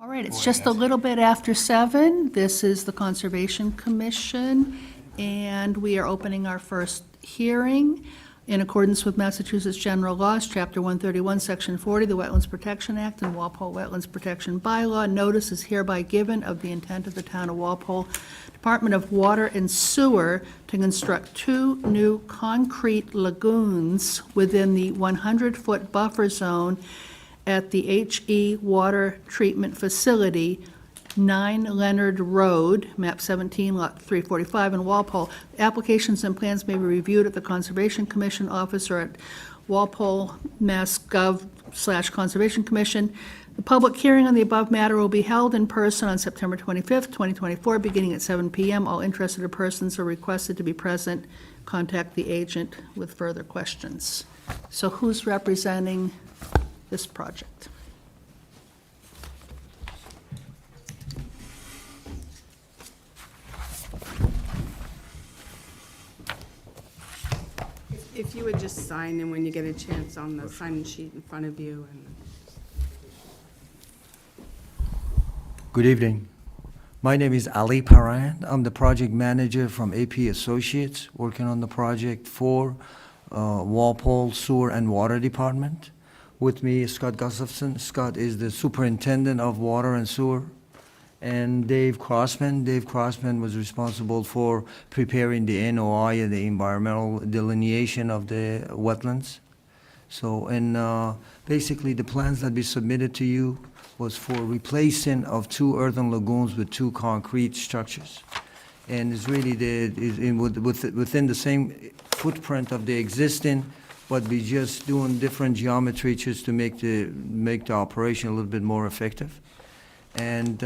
All right, it's just a little bit after 7. This is the Conservation Commission, and we are opening our first hearing in accordance with Massachusetts General Laws, Chapter 131, Section 40, the Wetlands Protection Act and Walpole Wetlands Protection Bylaw. Notice is hereby given of the intent of the Town of Walpole Department of Water and Sewer to construct 2 new concrete lagoons within the 100-foot buffer zone at the HE Water Treatment Facility, 9 Leonard Road, map 17, lot 345 in Walpole. Applications and plans may be reviewed at the Conservation Commission office or at Walpole, Mass. Gov/Conservation Commission. The public hearing on the above matter will be held in person on September 25th, 2024, beginning at 7 p.m. All interested persons are requested to be present. Contact the agent with further questions. So who's representing this project? If you would just sign in when you get a chance on the sign-in sheet in front of you. Good evening. My name is Ali Paran. I'm the project manager from AP Associates, working on the project for Walpole Sewer and Water Department. With me is Scott Gustafson. Scott is the superintendent of water and sewer. And Dave Crossman. Dave Crossman was responsible for preparing the NOI and the environmental delineation of the wetlands. So, and basically the plans that we submitted to you was for replacing of 2 earthen lagoons with 2 concrete structures. And it's really within the same footprint of the existing, but we just doing different geometry just to make the operation a little bit more effective. And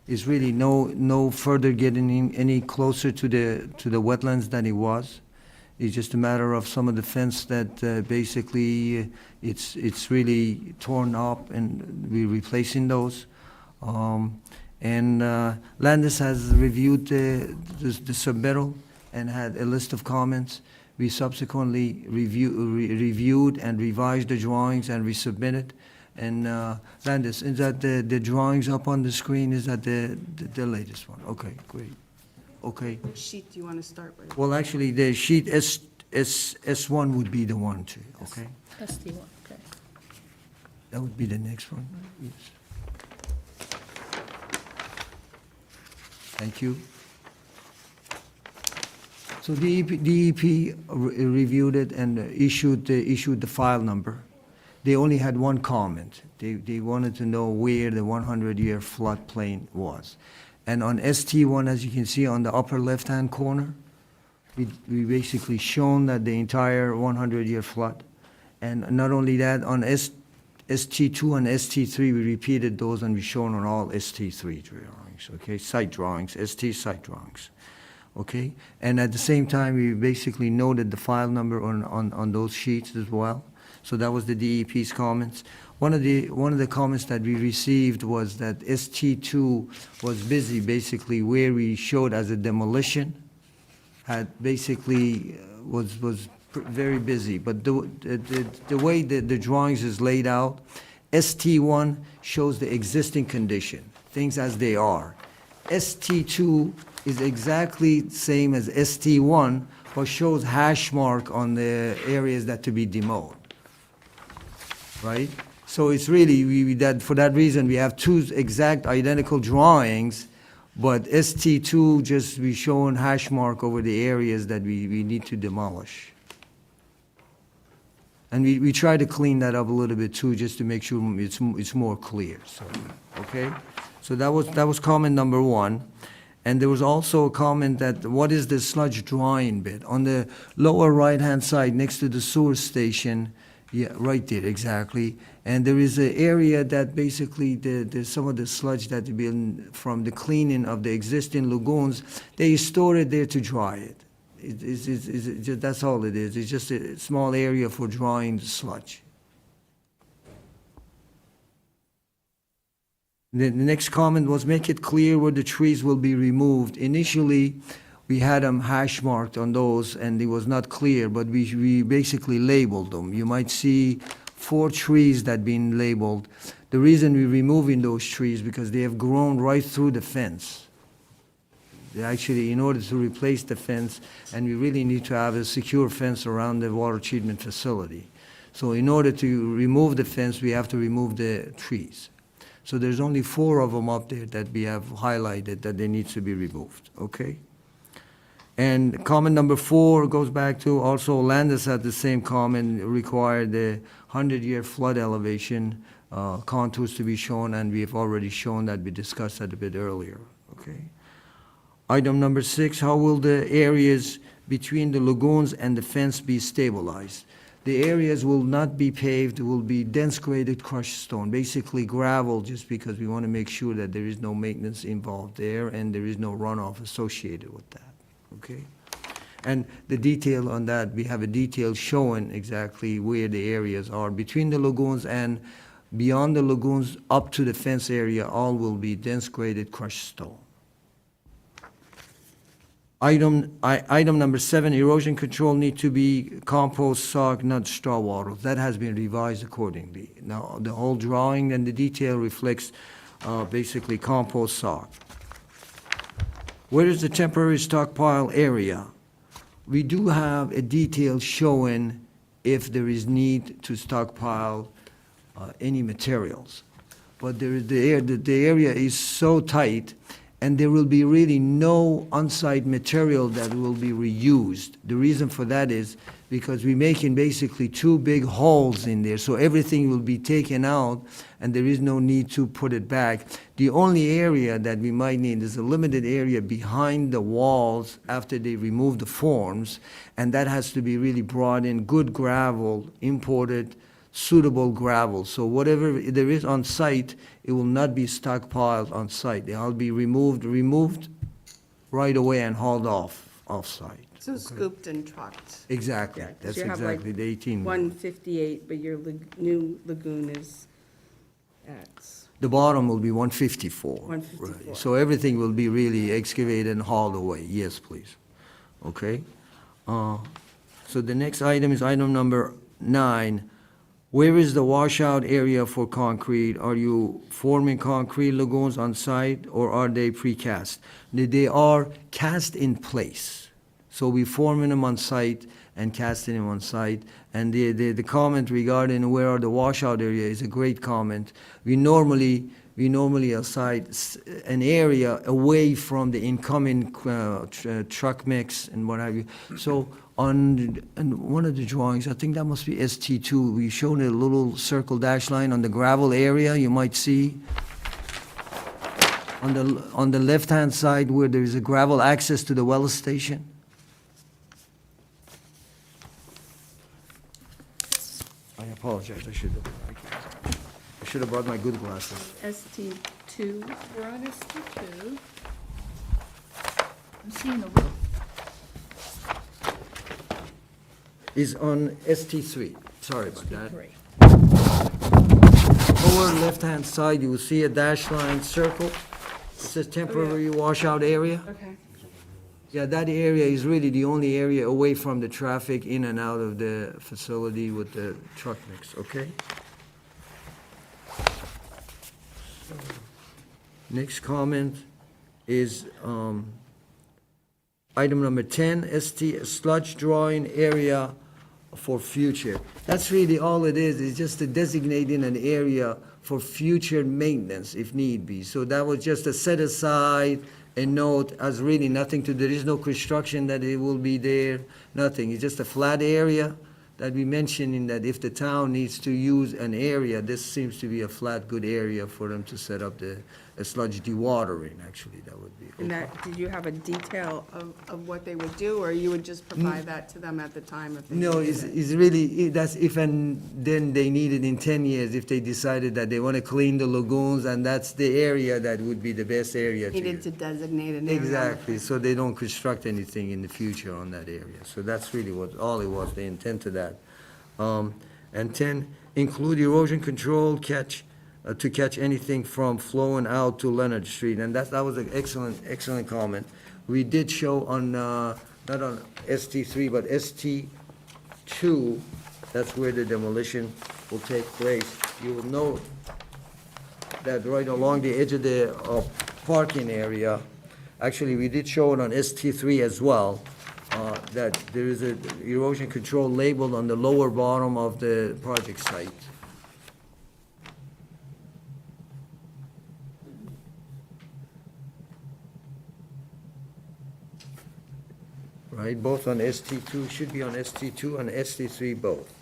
it's really no further getting any closer to the wetlands than it was. It's just a matter of some of the fence that basically it's really torn up, and we're replacing those. And Landis has reviewed the submittal and had a list of comments. We subsequently reviewed and revised the drawings and resubmitted. And Landis, is that the drawings up on the screen? Is that the latest one? Okay, great. Okay. Which sheet do you want to start with? Well, actually, the sheet S1 would be the one too, okay? ST1, okay. That would be the next one, yes. Thank you. So the DEP reviewed it and issued the file number. They only had one comment. They wanted to know where the 100-year floodplain was. And on ST1, as you can see on the upper left-hand corner, we basically shown that the entire 100-year flood. And not only that, on ST2 and ST3, we repeated those, and we shown on all ST3 drawings, okay? Site drawings, ST site drawings, okay? And at the same time, we basically noted the file number on those sheets as well. So that was the DEP's comments. One of the comments that we received was that ST2 was busy, basically where we showed as a demolition, had basically was very busy. But the way the drawings is laid out, ST1 shows the existing condition, things as they are. ST2 is exactly the same as ST1, but shows hash mark on the areas that to be demoed. Right? So it's really, for that reason, we have 2 exact identical drawings, but ST2 just be showing hash mark over the areas that we need to demolish. And we try to clean that up a little bit too, just to make sure it's more clear, so, okay? So that was comment number 1. And there was also a comment that, what is the sludge drying bit? On the lower right-hand side, next to the sewer station, yeah, right there, exactly. And there is an area that basically there's some of the sludge that been from the cleaning of the existing lagoons. They store it there to dry it. That's all it is. It's just a small area for drying the sludge. The next comment was, make it clear where the trees will be removed. Initially, we had them hash marked on those, and it was not clear, but we basically labeled them. You might see 4 trees that been labeled. The reason we're removing those trees, because they have grown right through the fence. They actually, in order to replace the fence, and we really need to have a secure fence around the water treatment facility. So in order to remove the fence, we have to remove the trees. So there's only 4 of them up there that we have highlighted that they need to be removed, okay? And comment number 4 goes back to also Landis had the same comment, required the 100-year flood elevation contours to be shown, and we have already shown that, we discussed that a bit earlier, okay? Item number 6, how will the areas between the lagoons and the fence be stabilized? The areas will not be paved, will be dense graded crushed stone, basically gravel, just because we want to make sure that there is no maintenance involved there and there is no runoff associated with that, okay? And the detail on that, we have a detail showing exactly where the areas are. Between the lagoons and beyond the lagoons up to the fence area, all will be dense graded crushed stone. Item number 7, erosion control need to be compost, sod, not straw wattles. That has been revised accordingly. Now, the whole drawing and the detail reflects basically compost sod. Where is the temporary stockpile area? We do have a detail showing if there is need to stockpile any materials. But there is the area is so tight, and there will be really no on-site material that will be reused. The reason for that is because we're making basically 2 big holes in there, so everything will be taken out, and there is no need to put it back. The only area that we might need is a limited area behind the walls after they remove the forms, and that has to be really brought in, good gravel, imported, suitable gravel. So whatever there is on site, it will not be stockpiled on site. They'll be removed right away and hauled off-site. So scooped and trucked. Exactly. Yeah, 'cause That's you have, like, exactly the 18. 158, but your new lagoon is at, The bottom will be 154. 154. Right. So everything will be really excavated and hauled away. Yes, please. Okay? So the next item is item number 9. Where is the washout area for concrete? Are you forming concrete lagoons on site, or are they precast? They are cast in place. So we forming them on site and casting them on site. And the comment regarding where are the washout area is a great comment. We normally aside an area away from the incoming truck mix and what have you. So on one of the drawings, I think that must be ST2, we showed a little circle dash line on the gravel area, you might see. On the left-hand side where there is a gravel access to the well station. I apologize, I should have brought my good glasses. ST2. We're on ST2. I'm seeing the roof. Is on ST3, sorry about that. Great. Lower left-hand side, you will see a dash line circle. It says temporary washout area. Okay. Yeah, that area is really the only area away from the traffic in and out of the facility with the truck mix, okay? Next comment is item number 10, ST sludge drawing area for future. That's really all it is just to designating an area for future maintenance if need be. So that was just a set aside, a note, has really nothing to, there is no construction that it will be there, nothing. It's just a flat area that we mentioned in that if the town needs to use an area, this seems to be a flat, good area for them to set up a sludge dewatering, actually, that would be. And that, did you have a detail of what they would do, or you would just provide that to them at the time if they No, needed it? it's really, that's if and then they need it in 10 years, if they decided that they want to clean the lagoons, and that's the area that would be the best area to Needed use. to designate an area. Exactly, so they don't construct anything in the future on that area. So that's really what, all it was, the intent of that. And 10, include erosion control to catch anything from flowing out to Leonard Street. And that was an excellent comment. We did show on, not on ST3, but ST2, That's where the demolition will take place. You will note that right along the edge of the parking area, actually, we did show it on ST3 as well, that there is a erosion control labeled on the lower bottom of the project site. Right, both on ST2, should be on ST2 and ST3 both.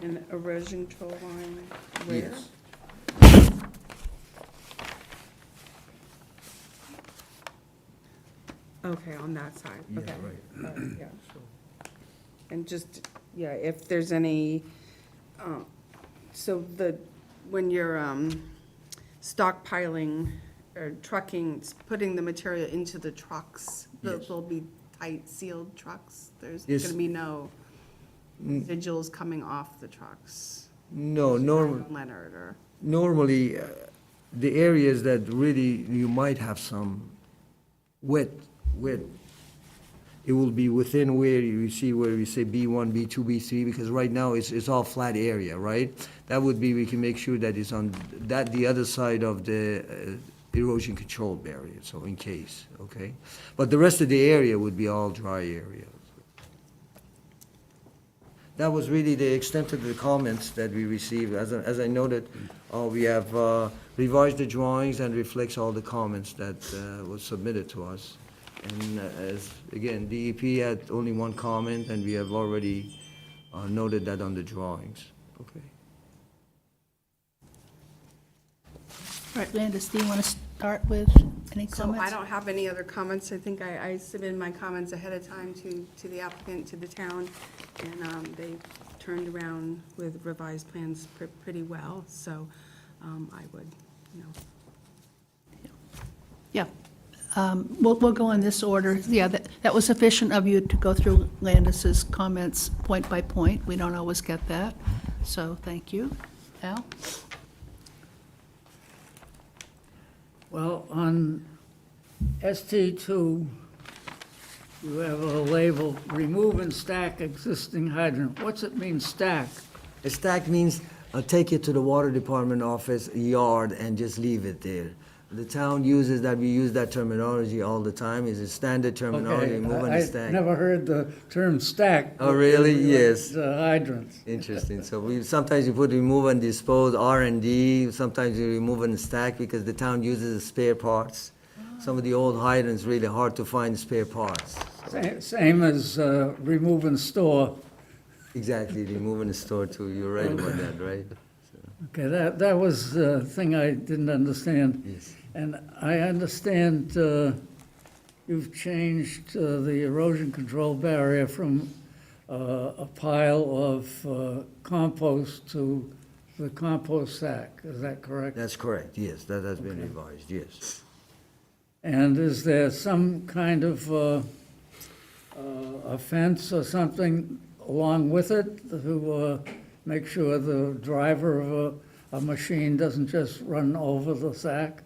And the erosion control line where? Yes. Okay, on that side, Yeah, okay. right. Yeah. And just, yeah, if there's any, so when you're stockpiling or trucking, putting the material into the trucks, Yes. they'll be tight sealed trucks? There's Yes. gonna be no residuals coming off the trucks? No, Leonard, or, normally, the areas that really you might have some wet, it will be within where you see where we say B1, B2, B3, because right now it's all flat area, right? That would be, we can make sure that it's on the other side of the erosion control barrier, so in case, okay? But the rest of the area would be all dry area. That was really the extent of the comments that we received. As I noted, we have revised the drawings and reflects all the comments that was submitted to us. And as, again, DEP had only one comment, and we have already noted that on the drawings. Okay. All right, Landis, do you want to start with any so comments? I don't have any other comments. I think I submitted my comments ahead of time to the applicant, to the town, and they turned around with revised plans pretty well, so I would, you know. Yeah. We'll go in this order. Yeah, that was sufficient of you to go through Landis's comments point by point. We don't always get that, so thank you. Al? Well, on ST2, you have a label, remove and stack existing hydrant. What's it mean, stack? A stack means take it to the water department office yard and just leave it there. The town uses that, we use that terminology all the time, is a standard terminology, Okay, remove and I stack. never heard the term stack. Oh, really? Yes. Hydrants. Interesting. So sometimes you put remove and dispose, R&D, sometimes you remove and stack because the town uses the spare parts. Some of the old hydrants, really hard to find spare parts. Same as remove and store. Exactly, remove and store too, you're right about that, right? Okay, that was the thing I didn't understand. Yes. And I understand you've changed the erosion control barrier from a pile of compost to the compost sack. Is that correct? That's correct, yes, that has been revised, yes. And is there some kind of a fence or something along with it to make sure the driver of a machine doesn't just run over the sack?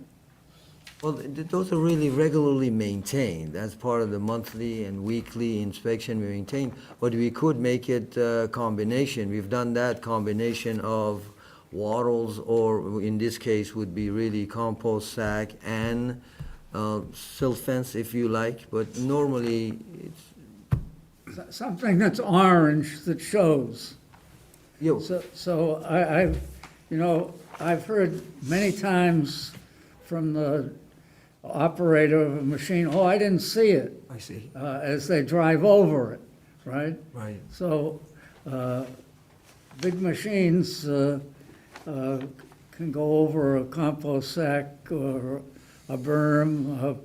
Well, those are really regularly maintained. As part of the monthly and weekly inspection we maintain. But we could make it a combination. We've done that combination of wattles, or in this case would be really compost sack and silt fence if you like. But normally, it's, Something that's orange that shows. you, So I've heard many times from the operator of a machine, oh, I didn't see it, I see, as they drive over it, right? right. So, big machines can go over a compost sack or a berm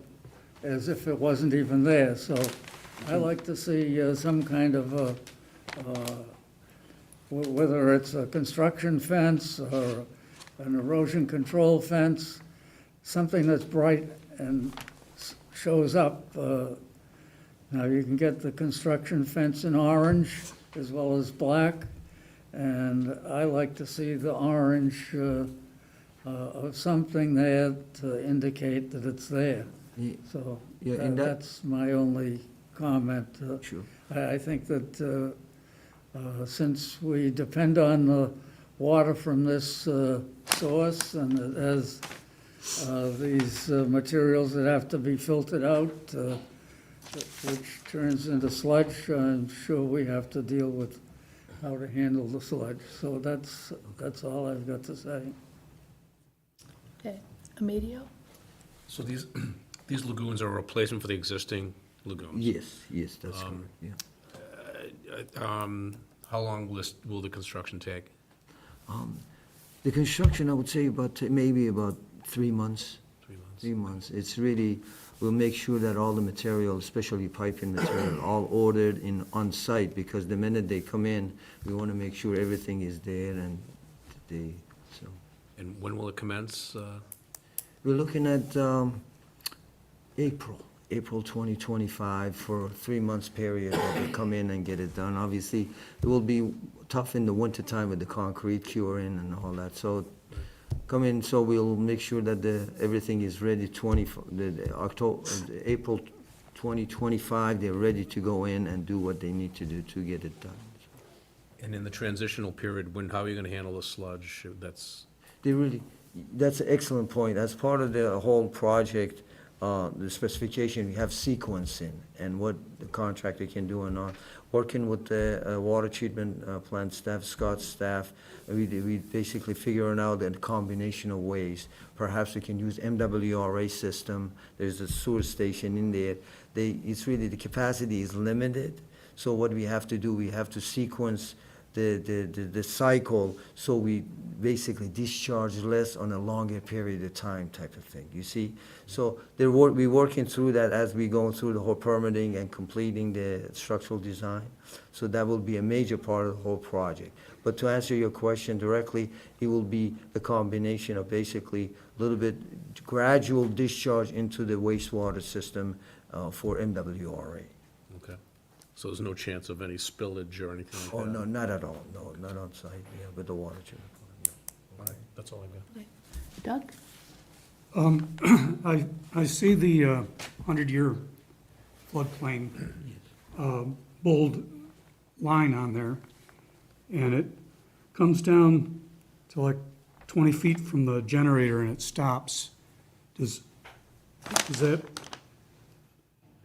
as if it wasn't even there. So I like to see some kind of whether it's a construction fence or an erosion control fence, something that's bright and shows up. Now, you can get the construction fence in orange as well as black, and I like to see the orange of something there to indicate that it's there. Ye- So Yeah, and that- that's my only comment. Sure. I think that Since we depend on the water from this source, and it has these materials that have to be filtered out, which turns into sludge, I'm sure we have to deal with how to handle the sludge. So that's all I've got to say. Okay, Emilio? So these, these lagoons are a replacement for the existing lagoons? Yes, that's correct, yeah. How long will the construction take? The construction, I would say maybe about 3 months. 3 months? 3 months. It's really, we'll make sure that all the material, especially piping material, all ordered in on-site, because the minute they come in, we want to make sure everything is there and so. And when will it commence? We're looking at April 2025 for a 3 months period that they come in and get it done. Obviously, it will be tough in the wintertime with the concrete curing and all that, so come in, so we'll make sure that everything is ready, April 2025, they're ready to go in and do what they need to do to get it done. And in the transitional period, how are you going to handle the sludge? That's an excellent point. As part of the whole project, the specification, we have sequencing and what the contractor can do and not. Working with the water treatment plant staff, Scott's staff, we basically figuring out a combination of ways. Perhaps we can use MWRA system. There's a sewer station in there. It's really, the capacity is limited. So what we have to do, we have to sequence the cycle, so we basically discharge less on a longer period of time type of thing, you see? So we're working through that as we go through the whole permitting and completing the structural design. So that will be a major part of the whole project. But to answer your question directly, it will be a combination of basically a little bit gradual discharge into the wastewater system for MWRA. Okay. So there's no chance of any spillage or anything like that? Oh, no, not at all, no, not on site, yeah, with the water treatment plant, no. All right, that's all I got. Doug? I see the 100-year floodplain bold line on there, and it comes down to like 20 feet from the generator and it stops. Does that,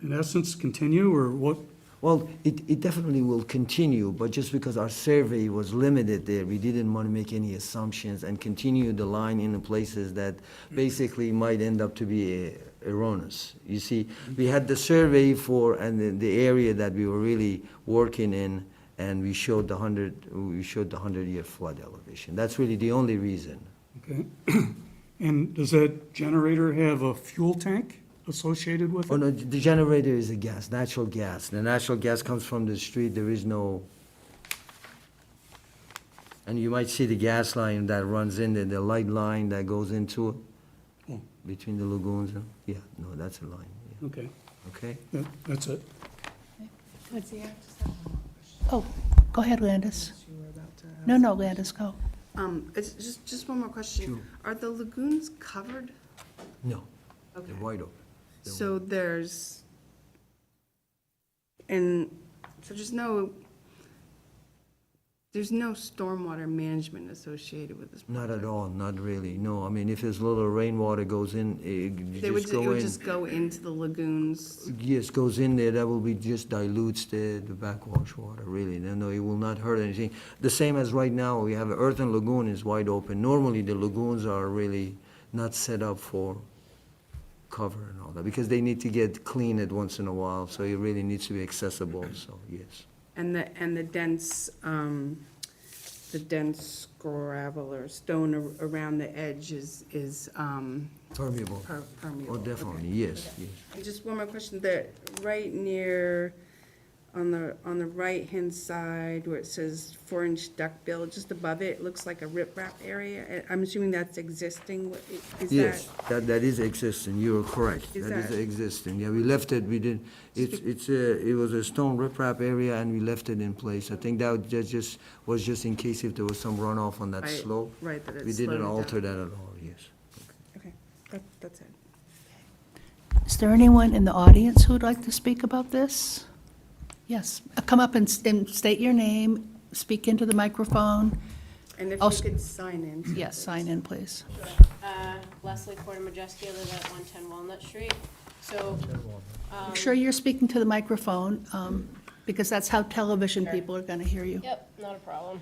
in essence, continue, or what? Well, it definitely will continue, but just because our survey was limited there, we didn't want to make any assumptions and continue the line in the places that basically might end up to be erroneous. You see, we had the survey and the area that we were really working in, and we showed the 100-year flood elevation. That's really the only reason. Okay. And does that generator have a fuel tank associated with Oh, it? no, the generator is a gas, natural gas. The natural gas comes from the street, there is no... And you might see the gas line that runs in there, the light line that goes into it, Oh. between the lagoons, and, yeah, no, that's a line, yeah. Okay, Okay? that's it. Oh, go ahead, Landis. No, Landis, go. It's just one more question. Are the lagoons covered? No, they're Okay. wide open. So there's no stormwater management associated with this Not project? at all, not really, no. I mean, if there's a little rainwater goes in, It would just go in. just go into the lagoons? Yes, goes in there, that will be, just dilutes the backwash water, really. No, it will not hurt anything. The same as right now, we have an earthen lagoon is wide open. Normally, the lagoons are really not set up for cover and all that, because they need to get cleaned once in a while, so it really needs to be accessible, so, yes. And the dense gravel or stone around the edge is Permeable. permeable? Oh, definitely, Okay. yes, yes. And just one more question, that right near, on the right-hand side where it says 4-inch duckbill, just above it, it looks like a riprap area. I'm assuming that's existing, is that? Yes, that is existing, you're correct. Is That is that- existing, yeah, we left it, we did, it was a stone riprap area, and we left it in place. I think that was just in case if there was some runoff on that Right, slope. right, that it We slowed didn't it alter down. that at all, yes. Okay, that's it. Is there anyone in the audience who would like to speak about this? Yes, come up and state your name speak into the microphone. And if I'll you s- could sign in. too, Yes, please. sign in, please. Leslie Porter Majeski, I live at 110 Walnut Street. So, Make sure you're speaking to the microphone, because that's how television people are going to hear you. yep, not a problem.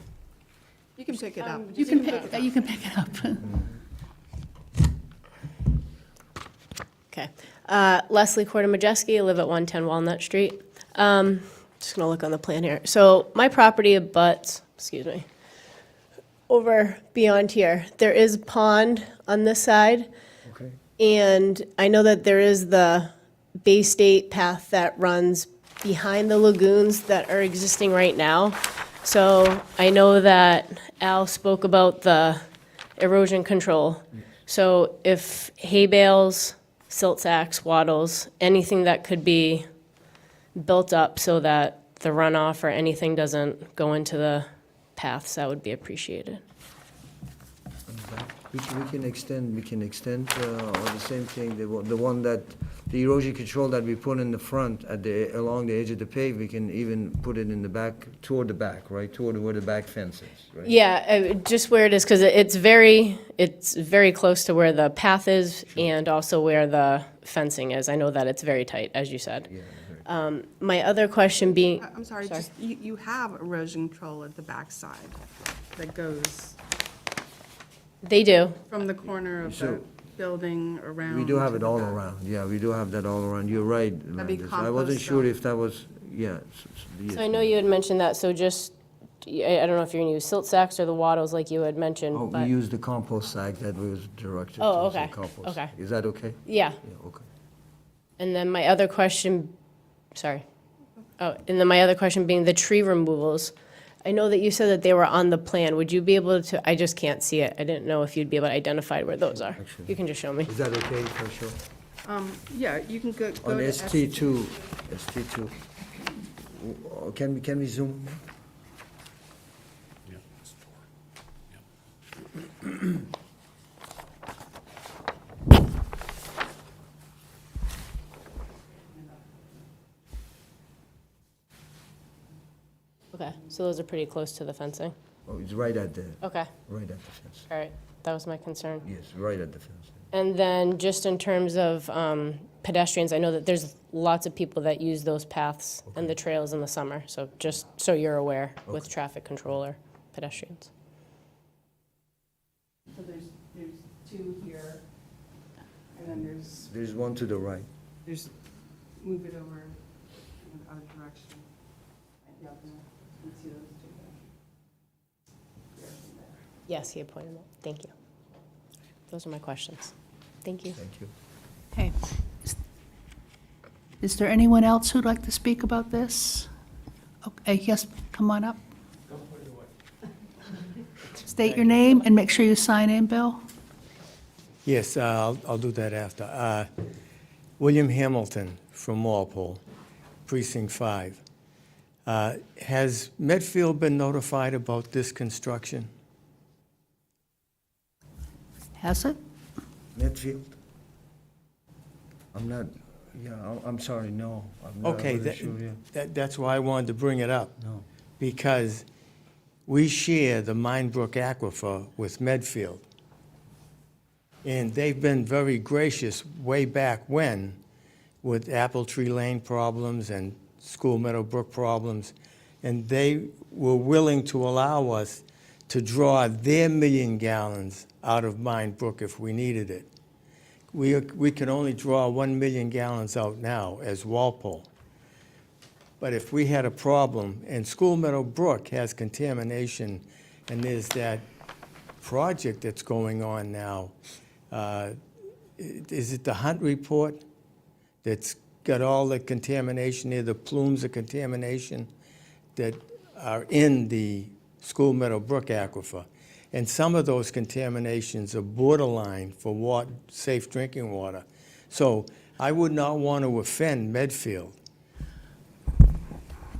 You can pick it up. You can pick it up. Okay. Leslie Porter Majeski, I live at 110 Walnut Street. Just gonna look on the plan here. So my property abuts, excuse me, over beyond here. There is a pond on this side. Okay. And I know that there is the Bay State path that runs behind the lagoons that are existing right now. So I know that Al spoke about the erosion control. So if hay bales, silt sacks, wattles, anything that could be built up so that the runoff or anything doesn't go into the paths, that would be appreciated. We can extend, or the same thing, the one that, the erosion control that we put in the front along the edge of the pave, we can even put it in the back, toward the back, right, toward where the back fence is, right? Yeah, just where it is, because it's very close to where the path is and also where the fencing is. I know that it's very tight, as you said. Yeah, My other question being, I'm sorry, just, you have erosion control at the backside that goes they do. from the corner of the So- building around. we do have to it the all back. around, yeah, we do have that all around, you're right, That'd be Landis. I wasn't compost sure dump. if that was, yeah. So I know you had mentioned that, so just, I don't know if you're going to use silt sacks or the wattles like you had mentioned, Oh, we but, use the compost sack that was directed to. Oh, the okay, compost. okay. Is that okay? yeah. Yeah, okay. And then my other question, sorry. Oh, and then my other question being the tree removals. I know that you said that they were on the plan. Would you be able to, I just can't see it. I didn't know if you'd be able to identify where those are. Actually. You can just show me. Is that okay for sure? Yeah, you can go On to ST2, can we zoom? Yeah, it's four. Okay, so those are pretty close to the fencing. Oh, it's right at the Okay, fence. all right. That was my concern. Yes, right at the fence. And then just in terms of pedestrians, I know that there's lots of people that use those paths and the trails in the summer. So just so you're aware with traffic control or pedestrians. So there's two here, and then There's one to the right. move it over in the other direction. Yeah, you can see those two there. Yes, he had pointed out. Thank you. Those are my questions. Thank you. Thank you. Okay. Is there anyone else who'd like to speak about this? Okay, yes, come on up. State your name and make sure you sign in, Bill. Yes, I'll do that after. William Hamilton from Walpole, Precinct 5. Has Medfield been notified about this construction? Has it? Medfield? I'm not, I'm sorry, no. I'm not Okay, really sure, yeah. that's why I wanted to bring it up. No. Because we share the Minebrook Aquifer with Medfield. And they've been very gracious way back when with Apple Tree Lane problems and School Meadow Brook problems. And they were willing to allow us to draw their 1 million gallons out of Minebrook if we needed it. We can only draw 1 million gallons out now as Walpole. But if we had a problem, and School Meadow Brook has contamination, and there's that project that's going on now, is it the Hunt Report that's got all the contamination there, the plumes of contamination that are in the School Meadow Brook aquifer? And some of those contaminations are borderline for safe drinking water. So I would not want to offend Medfield.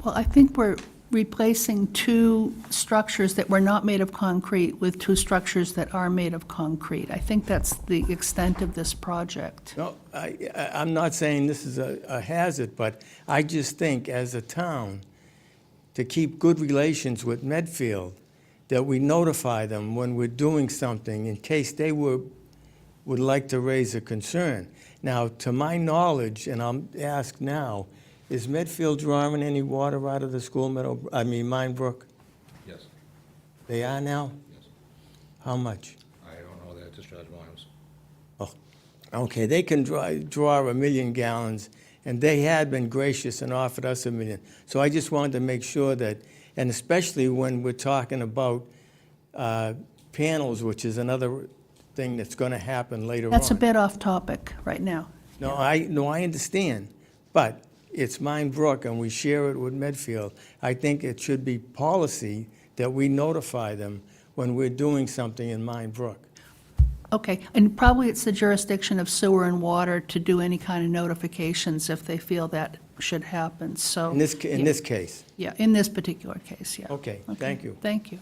Well, I think we're replacing two structures that were not made of concrete with two structures that are made of concrete. I think that's the extent of this project. No, I'm not saying this is a hazard, but I just think as a town, to keep good relations with Medfield, that we notify them when we're doing something in case they would like to raise a concern. Now, to my knowledge, and I'll ask now, is Medfield drawing any water out of the School Meadow, Mine Brook? Yes, They are now? yes. How much? I don't know the discharge volumes. Okay, they can draw 1 million gallons, and they had been gracious and offered us 1 million. So I just wanted to make sure that, and especially when we're talking about panels, which is another thing that's going to happen later on. That's a bit off topic right now. No, I understand, but it's Mine Brook, and we share it with Medfield. I think it should be policy that we notify them when we're doing something in Mine Brook. Okay, and probably it's the jurisdiction of sewer and water to do any kind of notifications if they feel that should happen, so. In this case. Yeah, in this particular case, yeah. Okay, thank you. Thank you.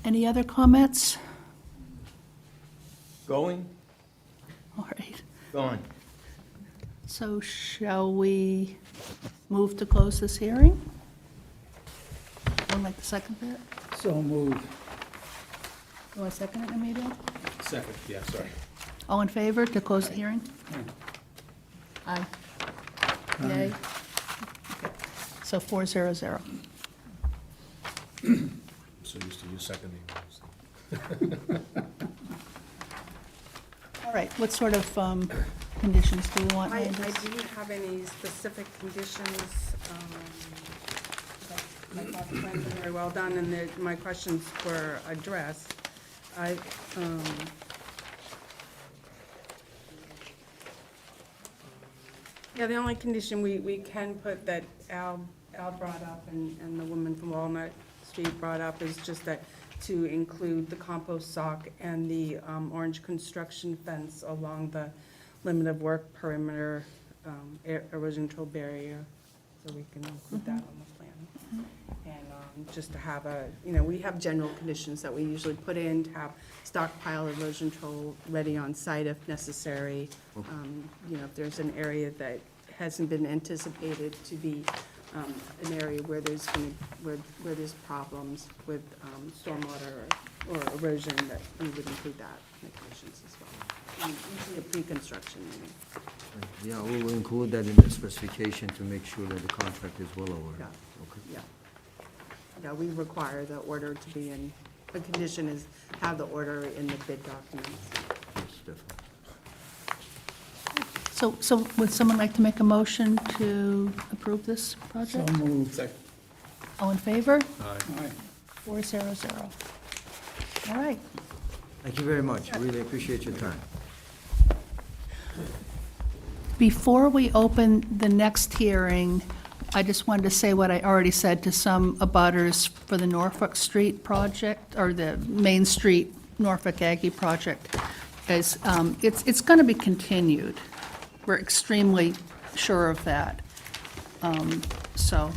Any other comments? Going? All right, Gone. so shall we move to close this hearing? Would like to second that? So moved. You want to second it, Emilio? Second, yeah, sorry. All in favor to close the hearing? Aye. Yay? Okay. So 400. So used to you seconding. All right, what sort of conditions do you want, I Landis? didn't have any specific conditions. My thought plans were very well done, and my questions were addressed. Yeah, the only condition we can put that Al brought up and the woman from Walnut Street brought up is just that to include the compost sock and the orange construction fence along the limit of work perimeter erosion control barrier, so we can include that on the plan. And just to have we have general conditions that we usually put in, to have stockpile erosion control ready on site if necessary. If there's an area that hasn't been anticipated to be an area where there's where there's problems with stormwater or erosion, that we would include that in the conditions as well. Usually a pre-construction meeting. Yeah, we will include that in the specification to make sure that the contract is well aware. Yeah. Okay. Yeah. Yeah, we require the order to be in, the condition is have the order in the bid documents. Yes, definitely. So would someone like to make a motion to approve this So project? moved. Second. All in favor? Aye. 400. All right. Thank you very much. Really appreciate your time. Before we open the next hearing, I just wanted to say what I already said to some abutters for the Norfolk Street project, or the Main Street Norfolk Aggie project, is it's going to be continued. We're extremely sure of that. So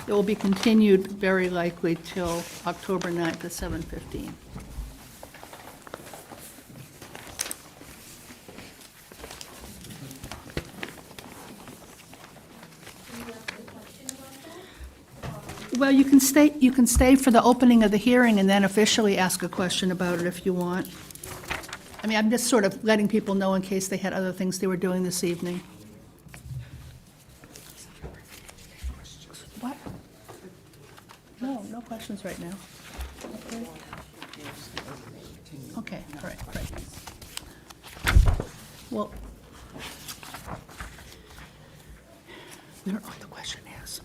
it will be continued very likely till October 9th at 7:15. Well, you can stay for the opening of the hearing and then officially ask a question about it if you want. I mean, I'm just sort of letting people know in case they had other things they were doing this evening. What? No questions right now. Okay, all right, great. Well, where are the questionnaires?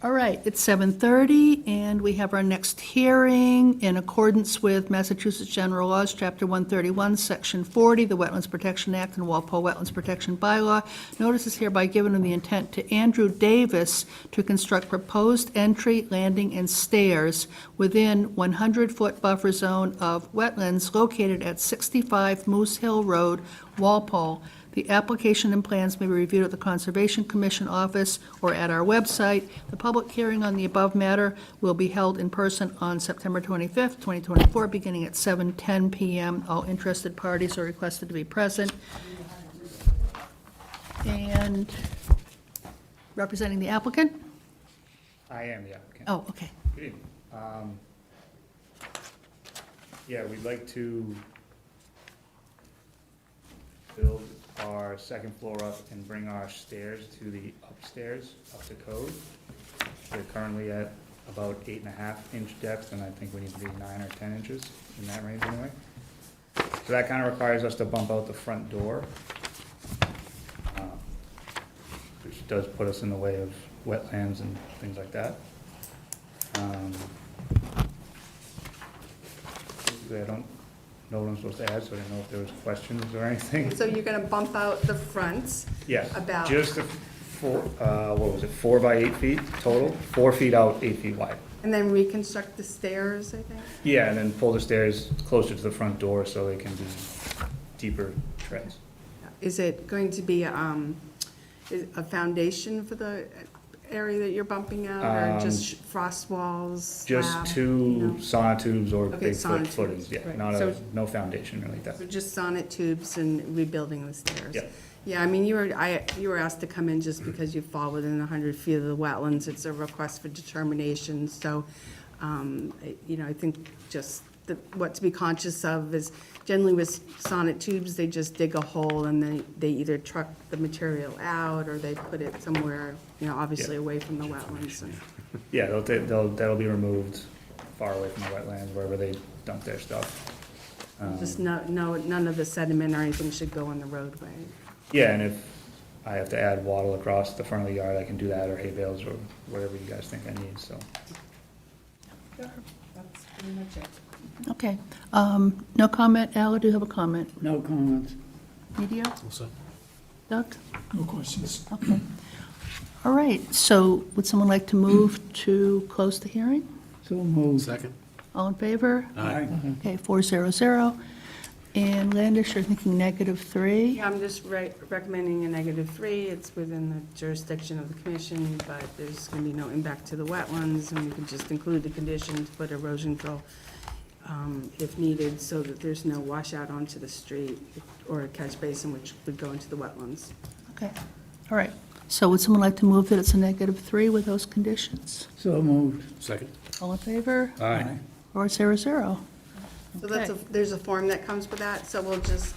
All right, it's 7:30, and we have our next hearing in accordance with Massachusetts General Laws, Chapter 131, Section 40, the Wetlands Protection Act and Walpole Wetlands Protection Bylaw. Notice is hereby given in the intent to Andrew Davis to construct proposed entry, landing, and stairs within 100-foot buffer zone of wetlands located at 65 Moose Hill Road, Walpole. The application and plans may be reviewed at the Conservation Commission office or at our website. The public hearing on the above matter will be held in person on September 25th, 2024, beginning at 7:10 PM. All interested parties are requested to be present. And representing the applicant? I am the applicant. Oh, okay. Good evening. Yeah, we'd like to build our second floor up and bring our stairs to the upstairs, up to code. They're currently at about 8.5-inch depth, and I think we need to be 9 or 10 inches, in that range anyway. So that kind of requires us to bump out the front door, which does put us in the way of wetlands and things like that. Basically, I don't know what I'm supposed to add, so I didn't know if there was questions or anything. So you're gonna bump out the fronts? Yeah, About- just a 4 by 8 feet total, 4 feet out, 8 feet wide. And then reconstruct the stairs, I think? Yeah, and then pull the stairs closer to the front door so they can be deeper treads. Is it going to be a foundation for the area that you're bumping out, or just frost walls, Just slab? 2 sonotubes or Okay, Bigfoot footings, sonotubes, yeah, right. not So- no foundation or like that. So just sonnet tubes and rebuilding the stairs? Yeah. Yeah, I mean, you were asked to come in just because you fall within 100 feet of the wetlands. It's a request for determination, so, I think just what to be conscious of is generally with sonnet tubes, they just dig a hole and they either truck the material out or they put it somewhere, obviously Yeah. away from the wetlands. And Yeah, that'll be removed far away from the wetlands, wherever they dump their stuff. Just none of the sediment or anything should go on the roadway. Yeah, and if I have to add wattle across the front of the yard, I can do that, or hay bales, or whatever you guys think I need, so. That's pretty much it. Okay. No comment. Al, do you have a comment? No comments. Media? Also, Doug? No questions. Okay. All right, so would someone like to move to close the hearing? So moved. second? All in favor? Aye. Okay, 400. And Landish, you're thinking -3? Yeah, I'm just recommending a -3. It's within the jurisdiction of the commission, but there's going to be no impact to the wetlands, and we can just include the condition to put erosion control if needed, so that there's no washout onto the street or a catch basin which would go into the wetlands. Okay, all right. So would someone like to move that it's a -3 with those conditions? So moved. Second? All in favor? Aye. 400. So that's Okay. there's a form that comes with that, so we'll just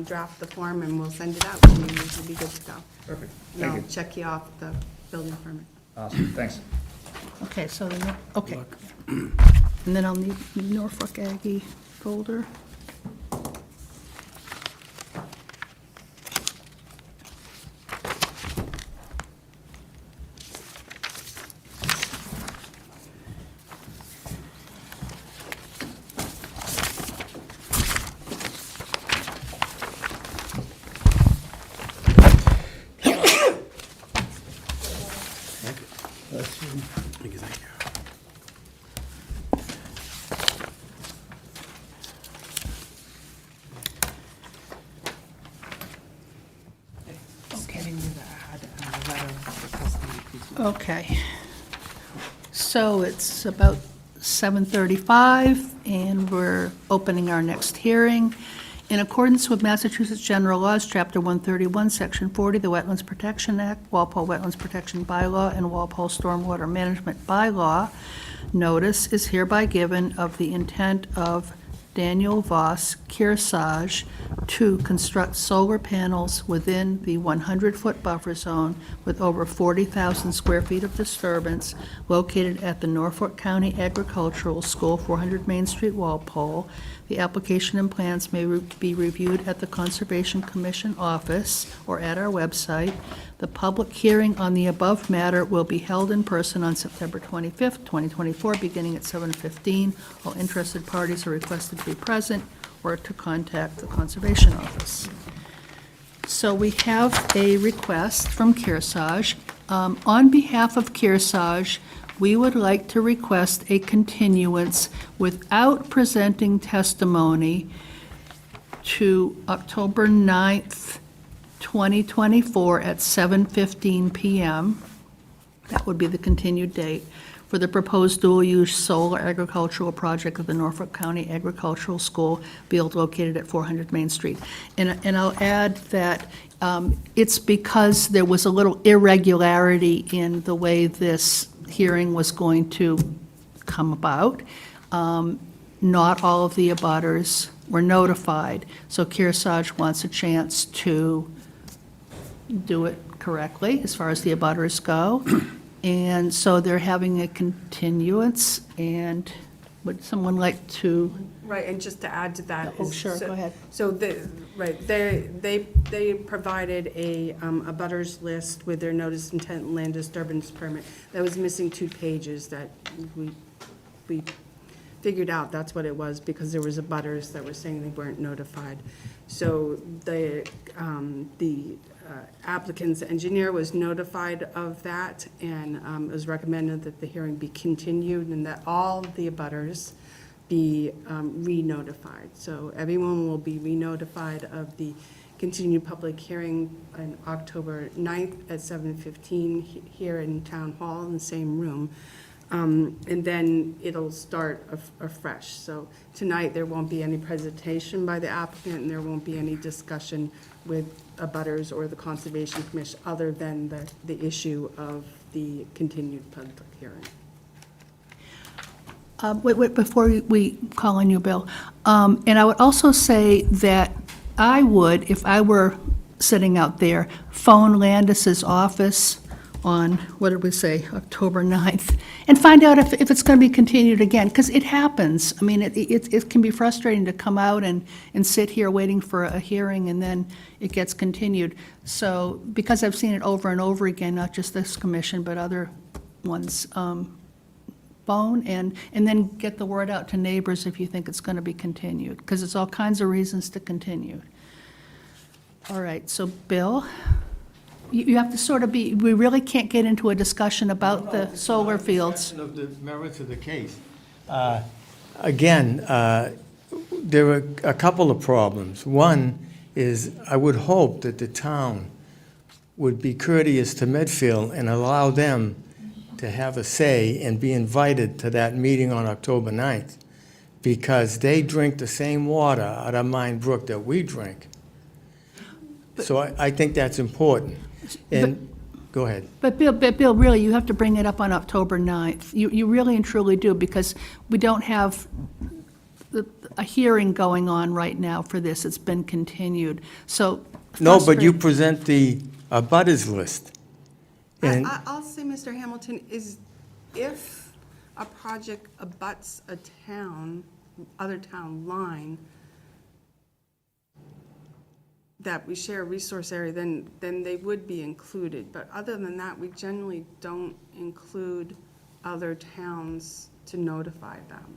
draft the form and we'll send it out, and you should be good to go. Perfect, And thank I'll you. check you off the building permit. Awesome, thanks. Okay, so then, okay. And then I'll need Norfolk Aggie folder. Thank you, thank you. Okay. So it's about 7:35, and we're opening our next hearing. In accordance with Massachusetts General Laws, Chapter 131, Section 40, the Wetlands Protection Act, Walpole Wetlands Protection Bylaw, and Walpole Stormwater Management Bylaw, notice is hereby given of the intent of Daniel Voss Kearsarge to construct solar panels within the 100-foot buffer zone with over 40,000 square feet of disturbance located at the Norfolk County Agricultural School, 400 Main Street, Walpole. The application and plans may be reviewed at the Conservation Commission office or at our website. The public hearing on the above matter will be held in person on September 25th, 2024, beginning at 7:15. All interested parties are requested to be present or to contact the Conservation Office. So we have a request from Kearsarge. On behalf of Kearsarge, we would like to request a continuance without presenting testimony to October 9th, 2024 at 7:15 PM. That would be the continued date for the proposed dual-use solar agricultural project of the Norfolk County Agricultural School field located at 400 Main Street. And I'll add that it's because there was a little irregularity in the way this hearing was going to come about. Not all of the abutters were notified, so Kearsarge wants a chance to do it correctly as far as the abutters go. And so they're having a continuance, and would someone like to? Right, and just to add to that. Oh, is- sure, so- go ahead. So they provided a butters list with their notice intent and land disturbance permit. That was missing 2 pages that we figured out that's what it was, because there was a butters that were saying they weren't notified. So the applicant's engineer was notified of that, and it was recommended that the hearing be continued and that all the abutters be re-notified. So everyone will be re-notified of the continued public hearing on October 9th at 7:15 here in Town Hall in the same room. And then it'll start afresh. So tonight, there won't be any presentation by the applicant, and there won't be any discussion with abutters or the Conservation Commission, other than the issue of the continued public hearing. Wait, before we call on you, Bill, and I would also say that I would, if I were sitting out there, phone Landis's office on, what did we say, October 9th, and find out if it's going to be continued again, because it happens. I mean, it can be frustrating to come out and sit here waiting for a hearing, and then it gets continued. So, because I've seen it over and over again, not just this commission, but other ones, phone and then get the word out to neighbors if you think it's going to be continued, because there's all kinds of reasons to continue. All right, so Bill, you have to sort of be, we really can't get into a discussion about the solar fields. Of the merits of the case. Again, there are a couple of problems. One is, I would hope that the town would be courteous to Medfield and allow them to have a say and be invited to that meeting on October 9th, because they drink the same water out of Mine Brook that we drink. So I think that's important. And, go ahead. But Bill, really, you have to bring it up on October 9th. You really and truly do, because we don't have a hearing going on right now for this. It's been continued, so. No, but you frustrating. present the abutters list. And I'll say, Mr. Hamilton, is if a project abuts a town, other town line, that we share a resource area, then they would be included. But other than that, we generally don't include other towns to notify them.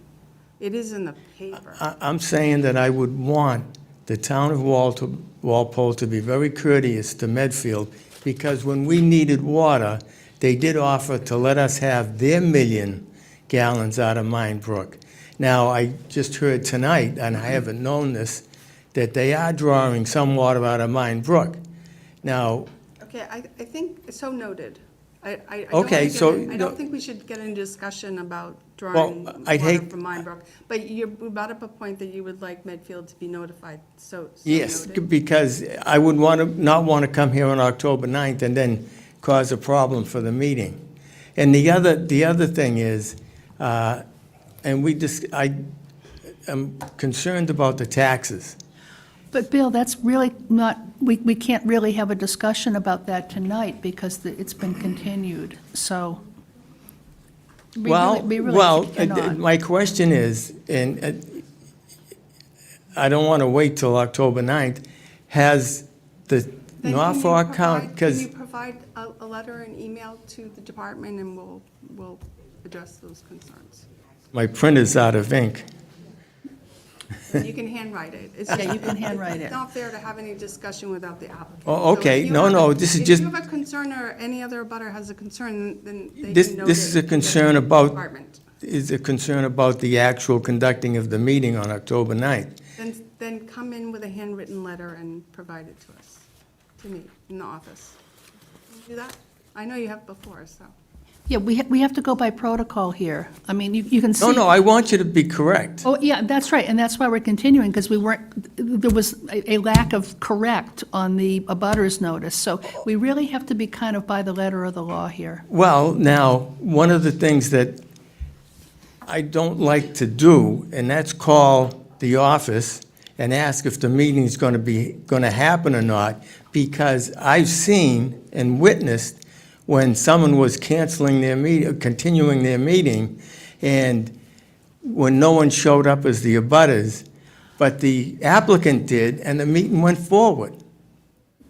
It is in the paper. I'm saying that I would want the town of Walpole to be very courteous to Medfield, because when we needed water, they did offer to let us have their 1 million gallons out of Mine Brook. Now, I just heard tonight, and I haven't known this, that they are drawing some water out of Mine Brook. Now, Okay, I think, so noted. I don't Okay, wanna get so- in- I don't think we should get into discussion about drawing I'd water hate- from Mine Brook. But you brought up a point that you would like Medfield to be notified, so yes, noted. because I would not want to come here on October 9th and then cause a problem for the meeting. And the other thing is, and I am concerned about the taxes. But Bill, that's really not, we can't really have a discussion about that tonight, because it's been continued, so. we really cannot. My question is, and I don't want to wait till October 9th, has the Then can you Norfolk County, provide- because Can you provide a letter and email to the department, and we'll address those concerns? my printer's out of ink. You can handwrite it. It's Yeah, just- you can handwrite it. It's not fair to have any discussion without the applicant. Oh, So okay. if you No, have no, a- this is just- If you have a concern, or any other abutter has a concern, then they This can note this is it a to the concern about, department. is a concern about the actual conducting of the meeting on October 9th. Then come in with a handwritten letter and provide it to us, to me, in the office. Can you do that? I know you have before, so. Yeah, we have to go by protocol here. I mean, you can see. No, I want you to be correct. Oh, yeah, that's right, and that's why we're continuing, because there was a lack of correct on the abutters notice. So we really have to be kind of by the letter of the law here. Well, now, one of the things that I don't like to do, and that's call the office and ask if the meeting's going to happen or not, because I've seen and witnessed when someone was canceling their meeting, continuing their meeting, and when no one showed up as the abutters, but the applicant did, and the meeting went forward.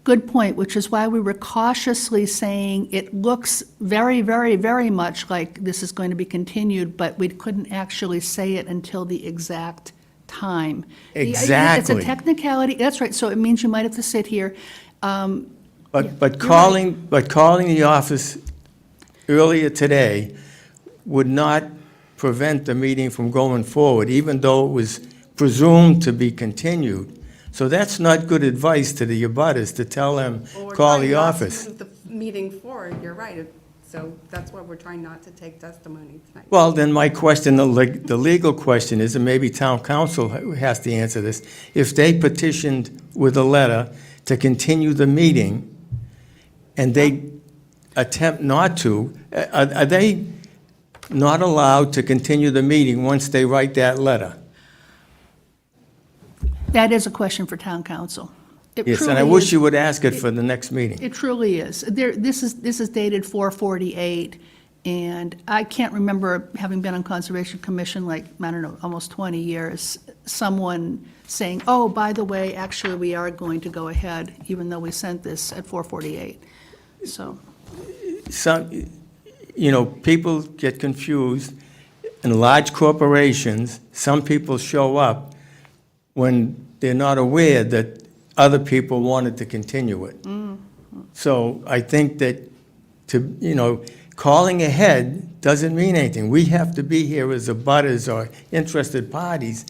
Good point, which is why we were cautiously saying it looks very, very, very much like this is going to be continued, but we couldn't actually say it until the exact time. It's Exactly. a technicality, that's right, so it means you might have to sit here. But calling the office earlier today would not prevent the meeting from going forward, even though it was presumed to be continued. So that's not good advice to the abutters, to tell them, Well, we're call trying the not to office. move the meeting forward, you're right. So that's why we're trying not to take testimony tonight. Well, then my question, the legal question is, and maybe town council has to answer this, if they petitioned with a letter to continue the meeting, and they attempt not to, are they not allowed to continue the meeting once they write that letter? That is a question for town council. It Yes, and I truly wish is. you would ask it for the next meeting. It truly is. This is dated 4/48, and I can't remember, having been on Conservation Commission like, I don't know, almost 20 years, someone saying, oh, by the way, actually, we are going to go ahead, even though we sent this at 4/48. So, Some, people get confused. In large corporations, some people show up when they're not aware that other people wanted to continue it. So I think that calling ahead doesn't mean anything. We have to be here as abutters or interested parties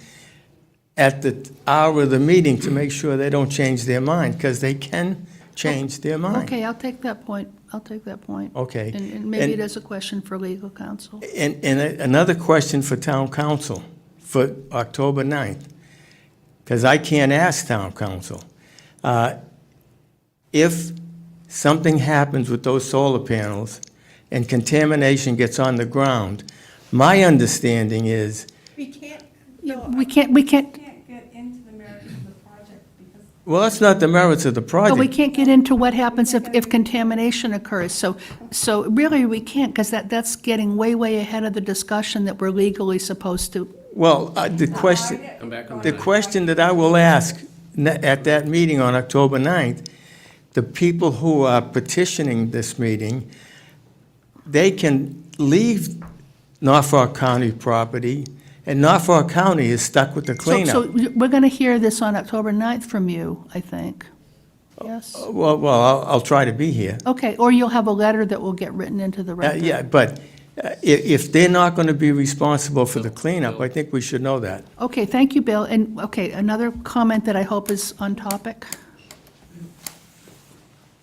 at the hour of the meeting to make sure they don't change their mind, because they can change their mind. okay, I'll take that point. Okay. And maybe And- it is a question for legal counsel. And another question for town council for October 9th, because I can't ask town council. If something happens with those solar panels and contamination gets on the ground, my understanding is, We can't, We can't, can't get into the merits of the project because well, that's not the merits of the but project. we can't get into what happens if contamination occurs. So really, we can't, because that's getting way, way ahead of the discussion that we're legally supposed to. Well, the question. Come back on The the question that I will ask at that meeting on October 9th, the people who are petitioning this meeting, they can leave Norfolk County property, and Norfolk County is stuck with the So cleanup. we're going to hear this on October 9th from you, I think. Yes? Well, I'll try to be here. Okay, or you'll have a letter that will get written into the record. Yeah, but if they're not going to be responsible for the cleanup, I think we should know that. Okay, thank you, Bill. And, okay, another comment that I hope is on topic.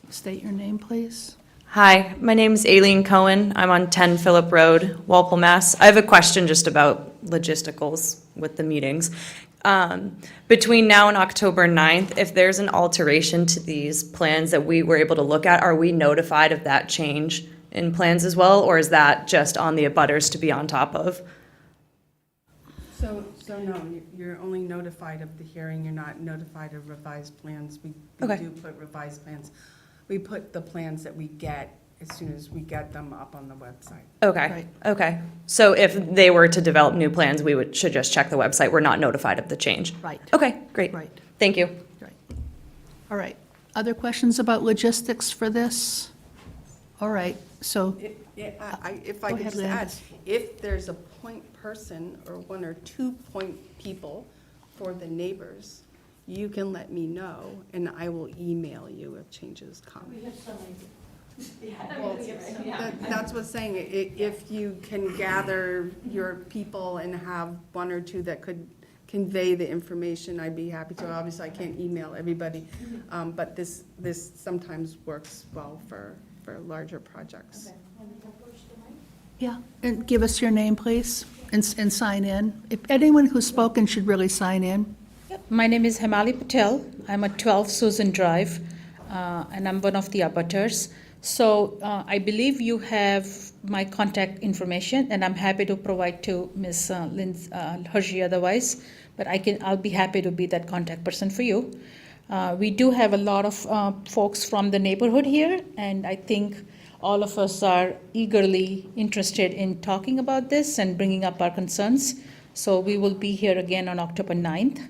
State your name, please. Hi, my name is Aileen Cohen. I'm on 10 Phillip Road, Walpole, Mass. I have a question just about logisticals with the meetings. Between now and October 9th, if there's an alteration to these plans that we were able to look at, are we notified of that change in plans as well? Or is that just on the abutters to be on top of? So no, you're only notified of the hearing, you're not notified of revised plans. We Okay. do put revised plans. We put the plans that we get as soon as we get them up on the website. Okay, Right. okay. So if they were to develop new plans, we should just check the website. We're not notified of the change? Right. Okay, great. Right. Thank you. Right. All right. Other questions about logistics for this? All right, so, If I Go could ahead, just add, Landis. if there's a point person or one or 2 point people for the neighbors, you can let me know, and I will email you if changes come. Well, that's what's saying, if you can gather your people and have 1 or 2 that could convey the information, I'd be happy to. Obviously, I can't email everybody, but this sometimes works well for larger projects. Yeah, and give us your name, please, and sign in. If anyone who's spoken should really sign in. My name is Hemali Patel. I'm at 12 Susan Drive, and I'm one of the abutters. So I believe you have my contact information, and I'm happy to provide to Ms. Hershey otherwise, but I'll be happy to be that contact person for you. We do have a lot of folks from the neighborhood here, and I think all of us are eagerly interested in talking about this and bringing up our concerns. So we will be here again on October 9th.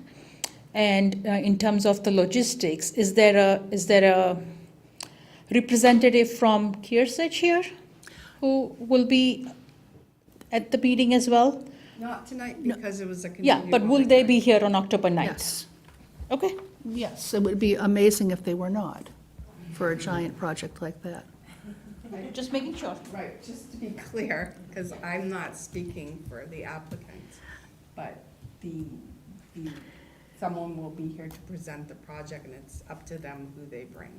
And in terms of the logistics, is there a representative from Kearsarge here who will be at the meeting as well? Not tonight because it was a Yeah, continued. but will public they hearing. be here on October 9th? Yes, Okay. yes, it would be amazing if they were not, for a giant project like that. Just making sure. Right, just to be clear, because I'm not speaking for the applicant, but someone will be here to present the project, and it's up to them who they bring.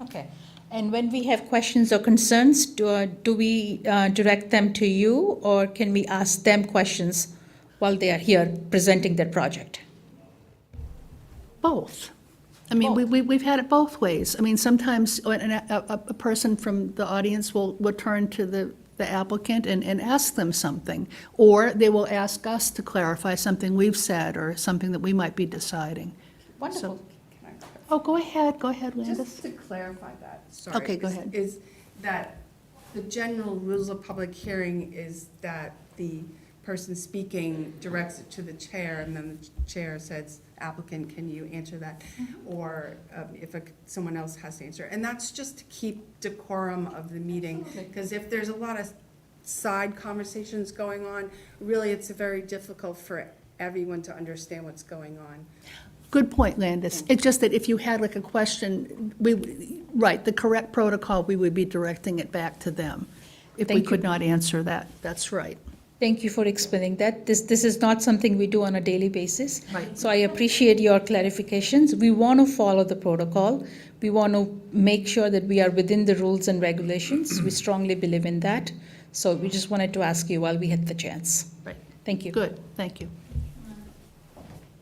Okay. And when we have questions or concerns, do we direct them to you, or can we ask them questions while they are here presenting their project? Both. I mean, we've had it both ways. I mean, sometimes a person from the audience will turn to the applicant and ask them something, or they will ask us to clarify something we've said or something that we might be deciding. Wonderful. Can I clarify? Oh, go ahead, Landis. Just to clarify that, sorry. Okay, go ahead. Is that the general rules of public hearing is that the person speaking directs it to the chair, and then the chair says, applicant, can you answer that? Or if someone else has to answer. And that's just to keep decorum of the meeting, because if there's a lot of side conversations going on, really, it's very difficult for everyone to understand what's going on. Good point, Landis. It's just that if you had like a question, right, the correct protocol, we would be directing it back to them. If we Thank you. could not answer that, that's right. Thank you for explaining that. This is not something we do on a daily basis. Right. So I appreciate your clarifications. We want to follow the protocol. We want to make sure that we are within the rules and regulations. We strongly believe in that. So we just wanted to ask you while we had the chance. Right. Thank you. Good, thank you.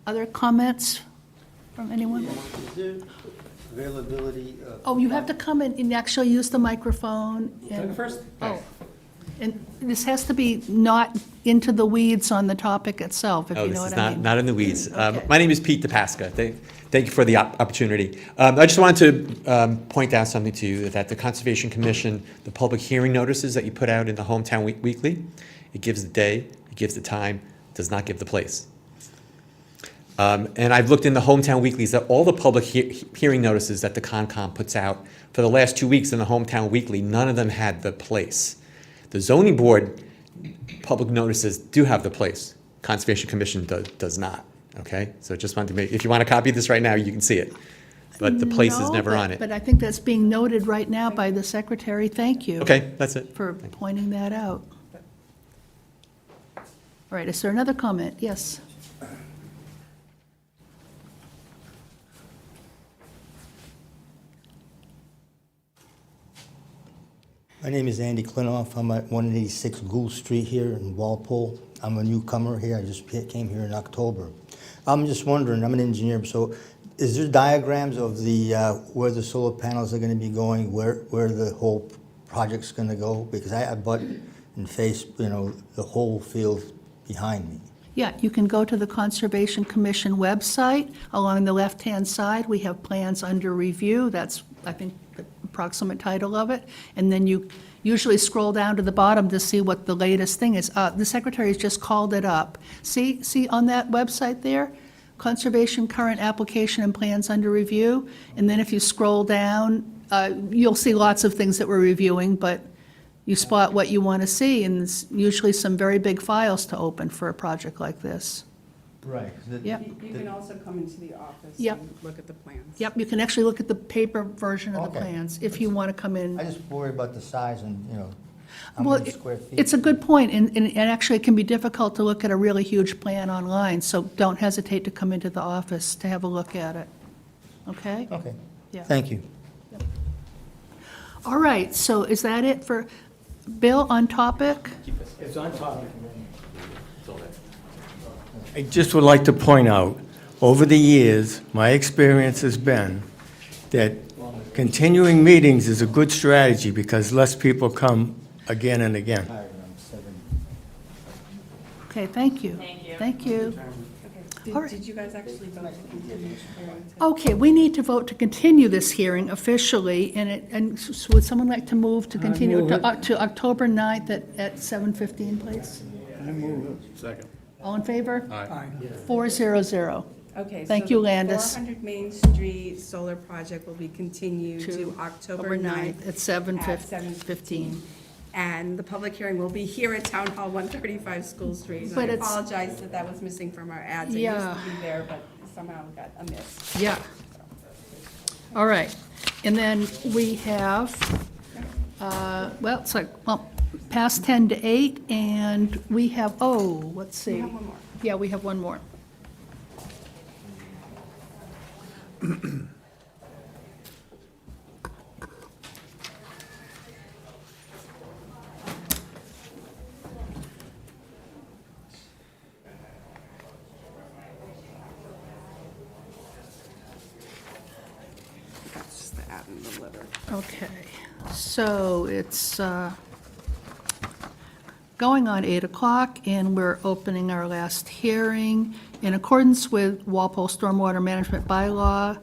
Other comments from anyone? Is there availability of? Oh, you have to come in and actually use the microphone. and- First? Oh, and this has to be not into the weeds on the topic itself, if Oh, you this know is what I mean. not in the weeds. Okay. My name is Pete DePasca. Thank you for the opportunity. I just wanted to point out something to you, that the Conservation Commission, the public hearing notices that you put out in the Hometown Weekly, it gives the day, it gives the time, does not give the place. And I've looked in the Hometown Weeklies at all the public hearing notices that the Concom puts out for the last 2 weeks in the Hometown Weekly, none of them had the place. The zoning board public notices do have the place. Conservation Commission does not, okay? So just wanted to if you want a copy of this right now, you can see it. But the place is No, never on it. But I think that's being noted right now by the secretary. Thank you. Okay, that's it. For pointing that out. All right, is there another comment? Yes. My name is Andy Klinoff. I'm at 186 Gould Street here in Walpole. I'm a newcomer here. I just came here in October. I'm just wondering, I'm an engineer, so is there diagrams of the where the solar panels are going to be going, where the whole project's going to go? Because I butt and face, the whole field behind me. Yeah, you can go to the Conservation Commission website. Along the left-hand side, we have plans under review. That's, I think, the approximate title of it. And then you usually scroll down to the bottom to see what the latest thing is. The secretary's just called it up. See on that website there? Conservation Current Application and Plans Under Review. And then if you scroll down, you'll see lots of things that we're reviewing, but you spot what you want to see, and it's usually some very big files to open for a project like this. Right. Yep. You can also come into the office Yep. and look at the plans. Yep, you can actually look at the paper version of the Okay. plans if you want to come in. I just worry about the size and, how Well, many square feet. it's a good point, and actually it can be difficult to look at a really huge plan online, so don't hesitate to come into the office to have a look at it. Okay? Okay. Yeah. Thank you. All right, so is that it for, Bill, on topic? It's on topic. I just would like to point out, over the years, my experience has been that continuing meetings is a good strategy because less people come again and again. Okay, thank you. Thank you. All right. Did you guys actually vote to continue? Okay, we need to vote to continue this hearing officially, and would someone like to move to continue move to October 9th at 7:15, please? I move it. Second. All in favor? Aye. 400. Okay. Thank so you, the Landis. 400 Main Street solar project will be continued to October 9th at at 7:15. 7:15. And the public hearing will be here at Town Hall, 135 School Street. And But I it's- apologize that that was missing from our ads. It used Yeah. to be there, but somehow it got amiss. Yeah. All right. And then we have, well, it's like, well, past 10 to 8, and we have, let's see. We have one more. Yeah, we have one more. That's just the ad in the letter. Okay, so it's going on 8 o'clock, and we're opening our last hearing. In accordance with Walpole Stormwater Management Bylaw,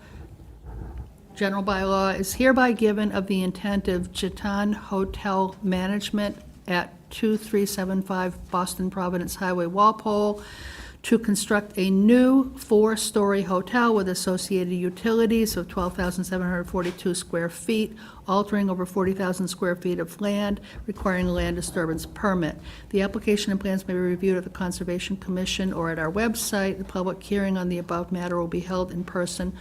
general bylaw is hereby given of the intent of Chetan Hotel Management at 2375 Boston Providence Highway, Walpole, to construct a new 4-story hotel with associated utilities of 12,742 square feet, altering over 40,000 square feet of land, requiring a land disturbance permit. The application and plans may be reviewed at the Conservation Commission or at our website. The public hearing on the above matter will be held in person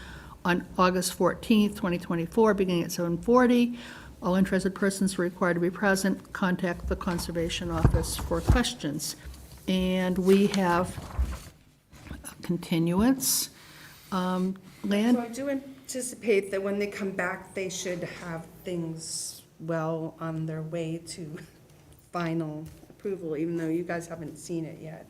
on August 14th, 2024, beginning at 7:40. All interested persons are required to be present. Contact the Conservation Office for questions. And we have a continuance. So Land, I do anticipate that when they come back, they should have things well on their way to final approval, even though you guys haven't seen it yet.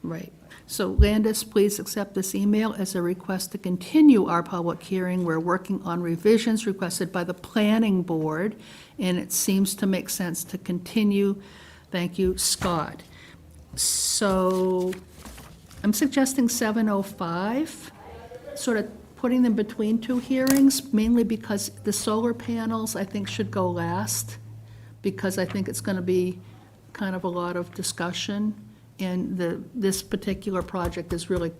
right. So Landis, please accept this email as a request to continue our public hearing. We're working on revisions requested by the planning board, and it seems to make sense to continue. Thank you, Scott. So I'm suggesting 7:05, sort of putting them between two hearings, mainly because the solar panels, I think, should go last, because I think it's going to be kind of a lot of discussion, and this particular project is really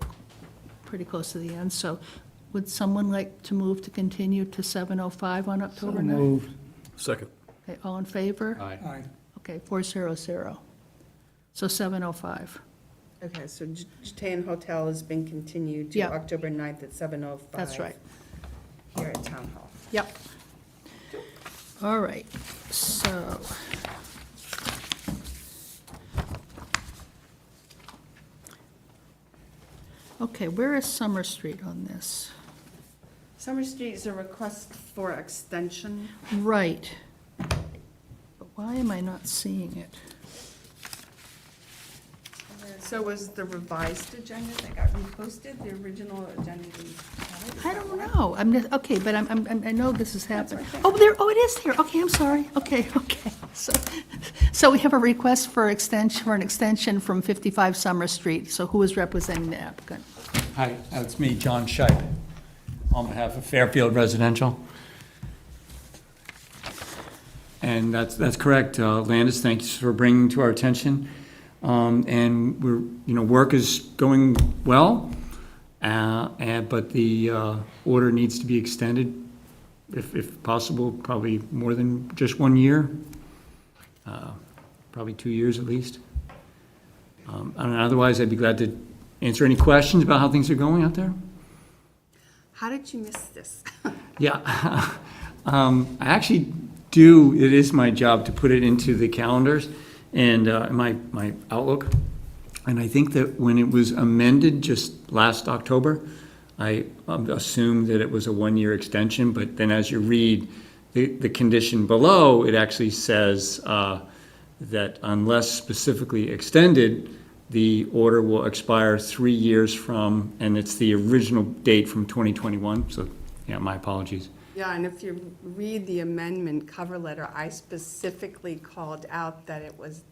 pretty close to the end. So would someone like to move to continue to 7:05 on So October 9th? moved. Second. Okay, all in favor? Aye. Aye. Okay, 400. So 7:05. Okay, so Jatan Hotel has been continued to Yeah. October 9th at 7:05. That's right. Here at Town Hall. Yep. All right, so. Okay, where is Summer Street on this? Summer Street is a request for extension. Right. But why am I not seeing it? So was the revised agenda that got reposted, the original agenda? we had it? Is I that don't why? know. I'm just, okay, but I know this is happening. right there. Oh, it is here. Okay, I'm sorry. Okay. So we have a request for extension, for an extension from 55 Summer Street. So who is representing the applicant? Hi, it's me, John Shipe, on behalf of Fairfield Residential. And that's correct, Landis, thanks for bringing to our attention. And work is going well, but the order needs to be extended, if possible, probably more than just 1 year, probably 2 years at least. And otherwise, I'd be glad to answer any questions about how things are going out there. How did you miss this? Yeah, I actually do, it is my job to put it into the calendars and my Outlook. And I think that when it was amended just last October, I assumed that it was a 1-year extension, but then as you read, the condition below, it actually says that unless specifically extended, the order will expire 3 years from, and it's the original date from 2021, so, yeah, my apologies. Yeah, and if you read the amendment cover letter, I specifically called out that it was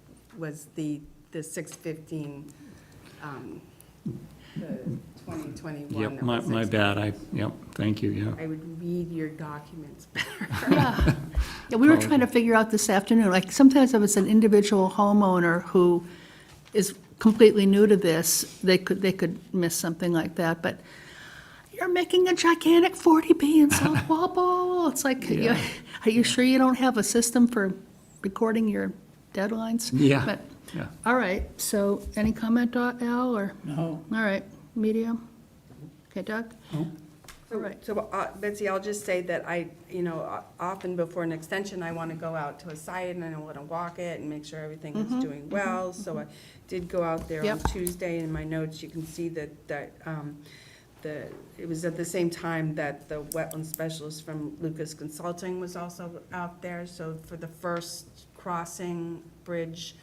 the 6/15, the 2021. Yep, that my was my bad, yep, thank you, yeah. I would read your documents better. Yeah, we were trying to figure out this afternoon, like, sometimes if it's an individual homeowner who is completely new to this, they could miss something like that, but you're making a gigantic 40B in South Walpole. It's like, Yeah. are you sure you don't have a system for recording your deadlines? Yeah, But, yeah. all right, so any comment, Al, or? No, All right, medium? Okay, Doug? All right. So Betsy, I'll just say that often before an extension, I want to go out to a site and I want to walk it and make sure everything is doing well. So I did go out there on Yep. Tuesday. In my notes, you can see that it was at the same time that the wetland specialist from Lucas Consulting was also out there. So for the first crossing bridge,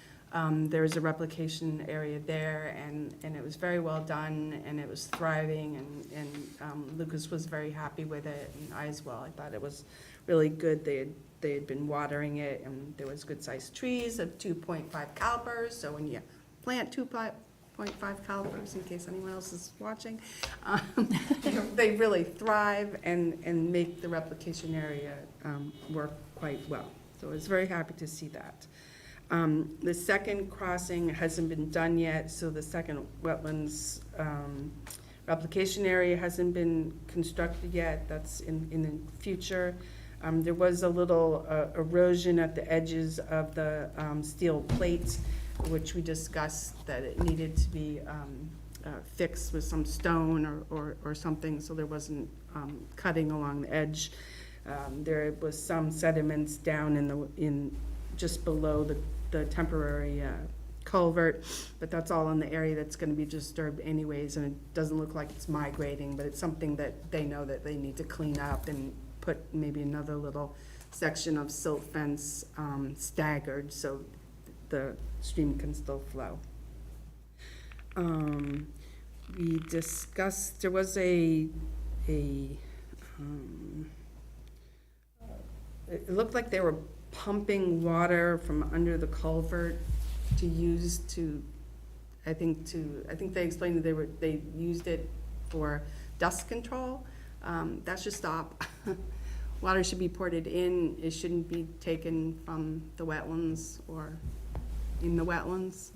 there was a replication area there, and it was very well done, and it was thriving, and Lucas was very happy with it, and I as well. I thought it was really good. They had been watering it, and there was good-sized trees of 2.5 calipers, so when you plant 2.5 calipers, in case anyone else is watching, they really thrive and make the replication area work quite well. So I was very happy to see that. The second crossing hasn't been done yet, so the second wetlands replication area hasn't been constructed yet. That's in the future. There was a little erosion at the edges of the steel plates, which we discussed that it needed to be fixed with some stone or something, so there wasn't cutting along the edge. There was some sediments down in just below the temporary culvert, but that's all in the area that's going to be disturbed anyways, and it doesn't look like it's migrating, but it's something that they know that they need to clean up and put maybe another little section of silt fence staggered so the stream can still flow. We discussed, there was it looked like they were pumping water from under the culvert to use I think they explained that they used it for dust control. That should stop. Water should be ported in. It shouldn't be taken from the wetlands or in the wetlands.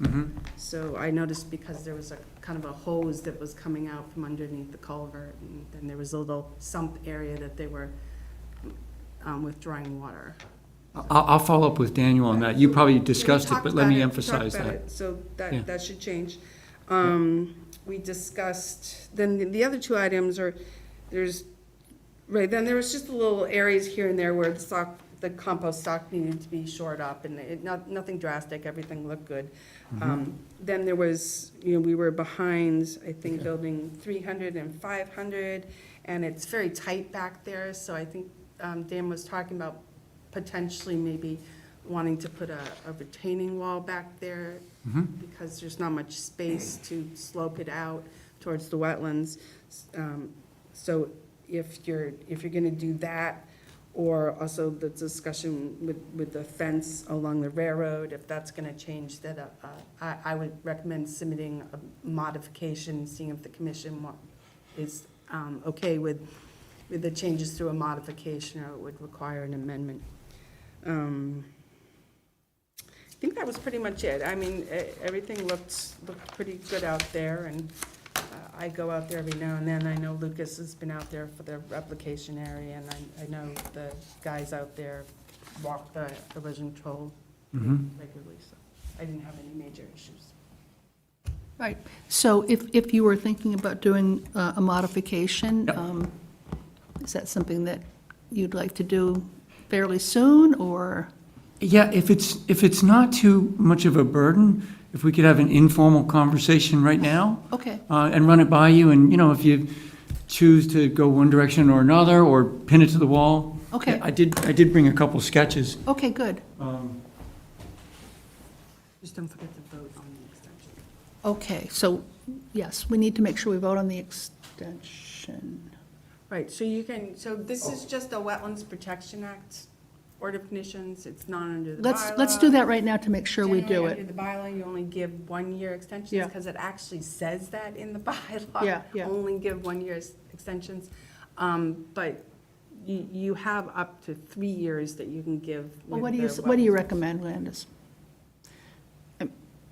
So I noticed because there was a kind of a hose that was coming out from underneath the culvert, and then there was a little sump area that they were withdrawing water. I'll follow up with Daniel on that. You probably discussed We it, but talked let me about it, emphasize talked about that. it, so Yeah. that should change. We discussed, then the other two items are, then there was just little areas here and there where the compost stock needed to be shored up, and nothing drastic, everything looked good. Then there was, we were behind, I think, building 300 and 500, and it's very tight back there, so I think Dan was talking about potentially maybe wanting to put a retaining wall back there because there's not much space to slope it out towards the wetlands. So if you're gonna do that, or also the discussion with the fence along the railroad, if that's gonna change, that I would recommend submitting a modification, seeing if the commission is okay with the changes through a modification, or it would require an amendment. I think that was pretty much it. I mean, everything looked pretty good out there, and I go out there every now and then. I know Lucas has been out there for the replication area, and I know the guys out there walk the erosion control regularly, so I didn't have any major issues. Right, so if you were thinking about doing a modification, is that something that you'd like to do fairly soon, or? Yeah, if it's not too much of a burden, if we could have an informal conversation right now. Okay. And run it by you, and, if you choose to go one direction or another, or pin it to the wall, Okay, I did bring a couple sketches. okay, good. Just don't forget to vote on the extension. Okay, so, yes, we need to make sure we vote on the extension. Right, so you can, so this is just a Wetlands Protection Act order of conditions, it's not under the bylaw. Let's do that right now to make sure we do Generally, it. under the bylaw, you only give 1-year extensions, Yeah. because it actually says that in the bylaw. Yeah, yeah. Only give 1-year extensions. But you have up to 3 years that you can give Well, with what do you wetlands. recommend, Landis?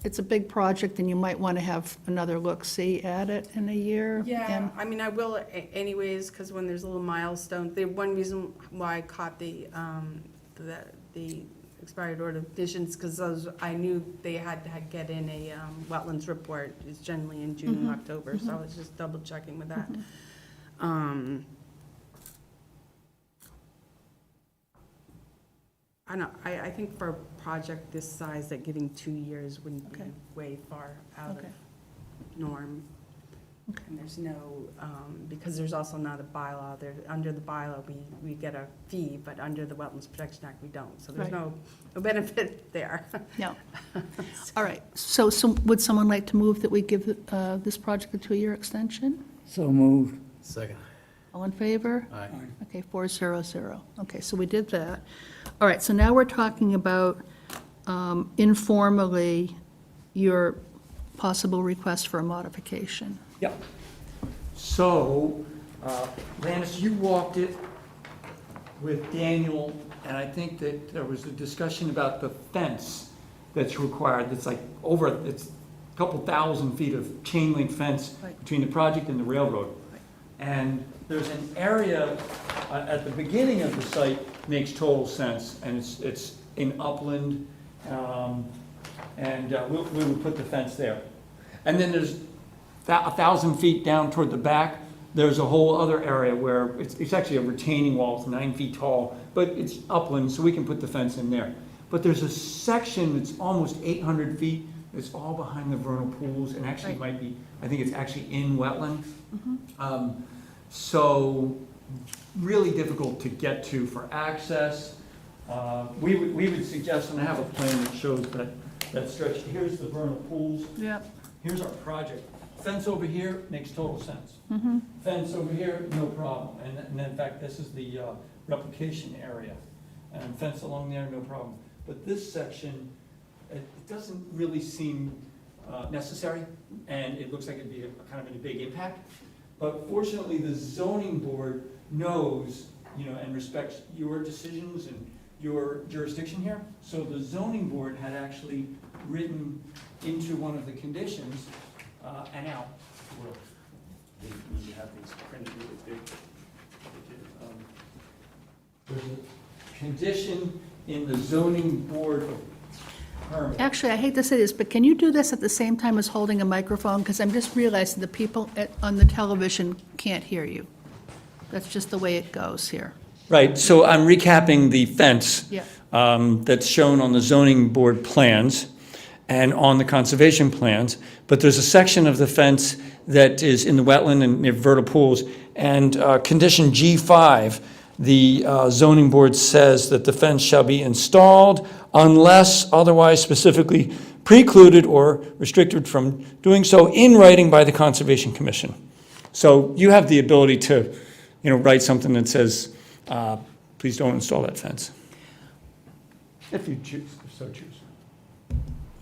It's a big project, and you might want to have another look-see at it in a year. Yeah, and- I mean, I will anyways, because when there's little milestones, the one reason why I caught the expired order of conditions, because those, I knew they had to get in a wetlands report, is generally in June and October, so I was just double checking with that. I don't, I think for a project this size, that giving 2 years wouldn't be Okay. way far out of Okay. norm. And there's no, because there's also not a bylaw, there, under the bylaw, we get a fee, but under the Wetlands Protection Act, we don't, so there's Right. no benefit there. No. All right, so would someone like to move that we give this project a 2-year extension? So moved. Second. All in favor? Aye. Okay, 400. Okay, so we did that. All right, so now we're talking about informally your possible request for a modification. Yep. So, Landis, you walked it with Daniel, and I think that there was a discussion about the fence that's required, that's like it's a couple thousand feet of chain link fence Right. between the project and the railroad. And there's an area at the beginning of the site makes total sense, and it's in upland, and we would put the fence there. And then there's 1,000 feet down toward the back, there's a whole other area where it's actually a retaining wall, it's 9 feet tall, but it's upland, so we can put the fence in there. But there's a section that's almost 800 feet, it's all behind the vernal pools, and actually Right. might be, I think it's actually in wetland. So, really difficult to get to for access. We would suggest, and I have a plan that shows that stretch, here's the vernal pools, Yep. here's our project. Fence over here makes total sense. Fence over here, no problem. And in fact, this is the replication area. And fence along there, no problem. But this section, it doesn't really seem necessary, and it looks like it'd be kind of a big impact. But fortunately, the zoning board knows, and respects your decisions and your jurisdiction here. So the zoning board had actually written into one of the conditions, and out. We have these printed really big. There's a condition in the zoning board permit. Actually, I hate to say this, but can you do this at the same time as holding a microphone? Because I'm just realizing the people on the television can't hear you. That's just the way it goes here. Right, so I'm recapping the fence. Yeah. That's shown on the zoning board plans and on the conservation plans, but there's a section of the fence that is in the wetland and near vernal pools, and condition G5, the zoning board says that the fence shall be installed unless otherwise specifically precluded or restricted from doing so in writing by the Conservation Commission. So you have the ability to, write something that says, please don't install that fence. If you choose, if so choose.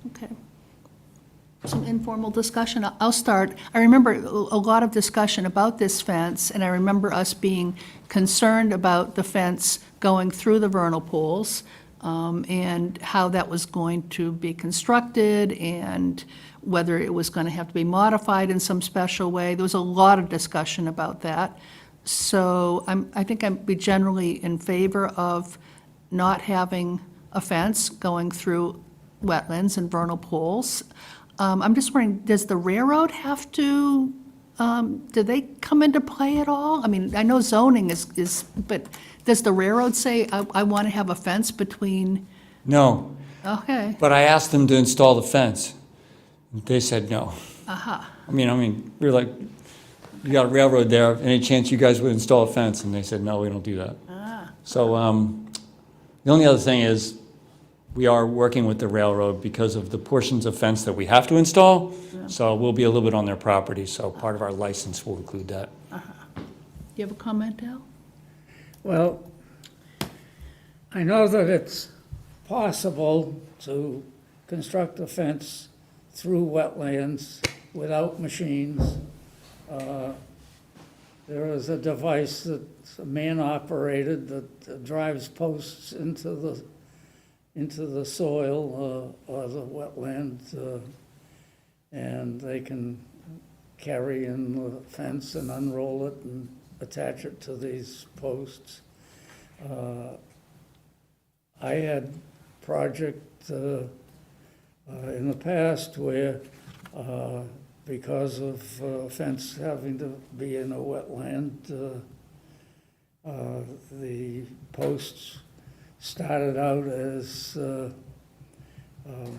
Okay. Some informal discussion. I'll start. I remember a lot of discussion about this fence, and I remember us being concerned about the fence going through the vernal pools, and how that was going to be constructed, and whether it was going to have to be modified in some special way. There was a lot of discussion about that. So I think I'd be generally in favor of not having a fence going through wetlands and vernal pools. I'm just wondering, does the railroad have to, do they come into play at all? I mean, I know zoning is, but does the railroad say, I want to have a fence between, No, okay, but I asked them to install the fence. They said no. aha, I mean, we're like, you got a railroad there, any chance you guys would install a fence? And they said, no, we don't do that. So the only other thing is, we are working with the railroad because of the portions of fence that we have to install. So we'll be a little bit on their property, so part of our license will include that. Do you have a comment, Al? Well, I know that it's possible to construct a fence through wetlands without machines. There is a device that's man-operated that drives posts into the soil or the wetland, and they can carry in the fence and unroll it and attach it to these posts. I had project in the past where, because of fence having to be in a wetland, the posts started out as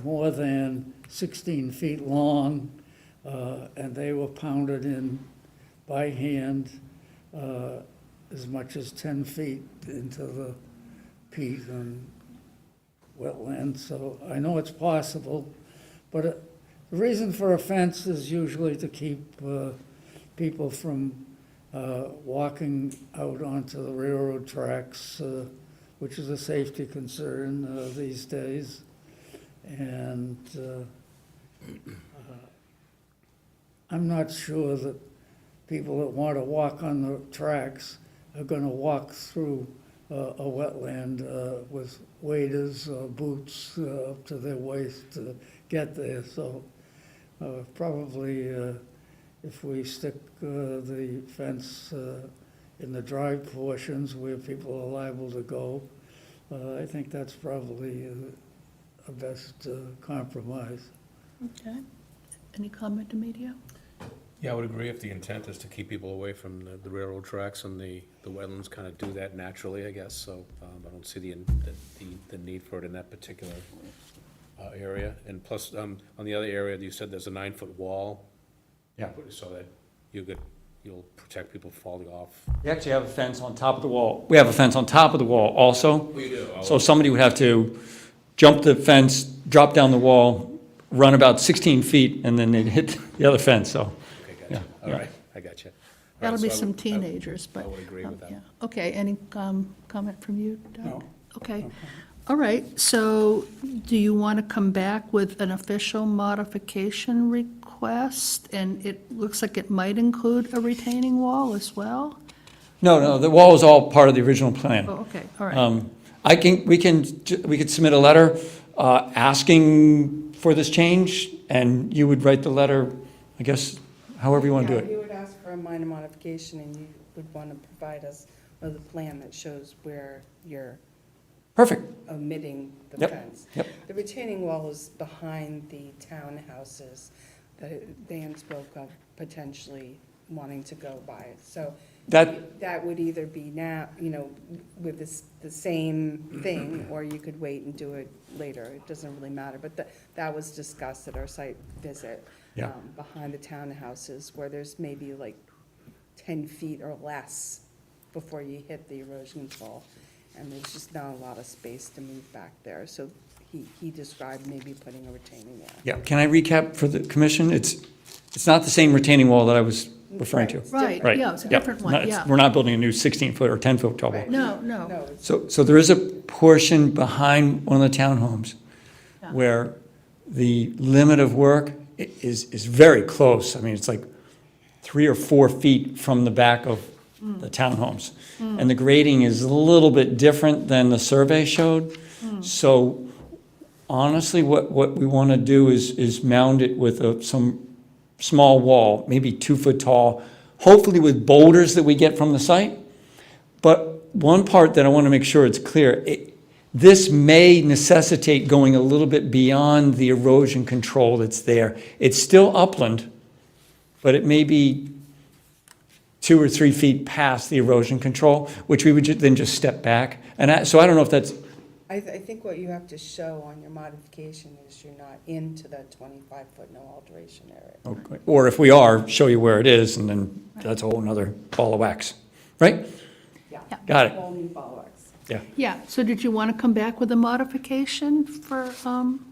more than 16 feet long, and they were pounded in by hand as much as 10 feet into the peat and wetlands. So I know it's possible, but the reason for a fence is usually to keep people from walking out onto the railroad tracks, which is a safety concern these days. And I'm not sure that people that want to walk on the tracks are going to walk through a wetland with waders or boots up to their waist to get there. So probably if we stick the fence in the dry portions where people are liable to go, I think that's probably a best compromise. Okay. Any comment, Emilio? Yeah, I would agree if the intent is to keep people away from the railroad tracks, and the wetlands kind of do that naturally, I guess, so I don't see the need for it in that particular area. And plus, on the other area, you said there's a 9-foot wall. Yeah. So that you'll protect people falling off. We actually have a fence on top of the wall. We have a fence on top of the wall also. We do. So somebody would have to jump the fence, drop down the wall, run about 16 feet, and then they'd hit the other fence, so. Okay, Yeah, gotcha. All yeah. right, I got you. That'll be some teenagers, but. I would agree with that. Yeah. Okay, any comment from you, Doug? No. Okay. All right, so do you want to come back with an official modification request? And it looks like it might include a retaining wall as well? No, the wall is all part of the original plan. Oh, okay, all right. We could submit a letter asking for this change, and you would write the letter, I guess, however you want to do Yeah, you it. would ask for a minor modification, and you would want to provide us with a plan that shows where you're Perfect. omitting the Yep, fence. yep. The retaining wall is behind the townhouses that Dan spoke of potentially wanting to go by. So that would either be now, with the same thing, or you could wait and do it later. It doesn't really matter, but that was discussed at our site visit. Yeah. Behind the townhouses, where there's maybe like 10 feet or less before you hit the erosion control. And there's just not a lot of space to move back there. So he described maybe putting a retaining wall. Yeah, can I recap for the commission? It's not the same retaining wall that I was referring to. Right, Right. yeah, it's a Yep. different one, yeah. We're not building a new 16-foot or 10-foot tall wall. No. No, it's So there is a portion behind one of the townhomes Yeah. where the limit of work is very close. I mean, it's like 3 or 4 feet from the back of the townhomes. And the grading is a little bit different than the survey showed. So honestly, what we want to do is mound it with some small wall, maybe 2 foot tall, hopefully with boulders that we get from the site. But one part that I want to make sure it's clear, this may necessitate going a little bit beyond the erosion control that's there. It's still upland, but it may be 2 or 3 feet past the erosion control, which we would then just step back. And so I don't know if that's, I think what you have to show on your modification is you're not into that 25-foot no alteration area. okay. Or if we are, show you where it is, and then that's a whole nother ball of wax, right? Yeah. Got it. Whole new ball of wax. Yeah. Yeah, so did you want to come back with a modification for,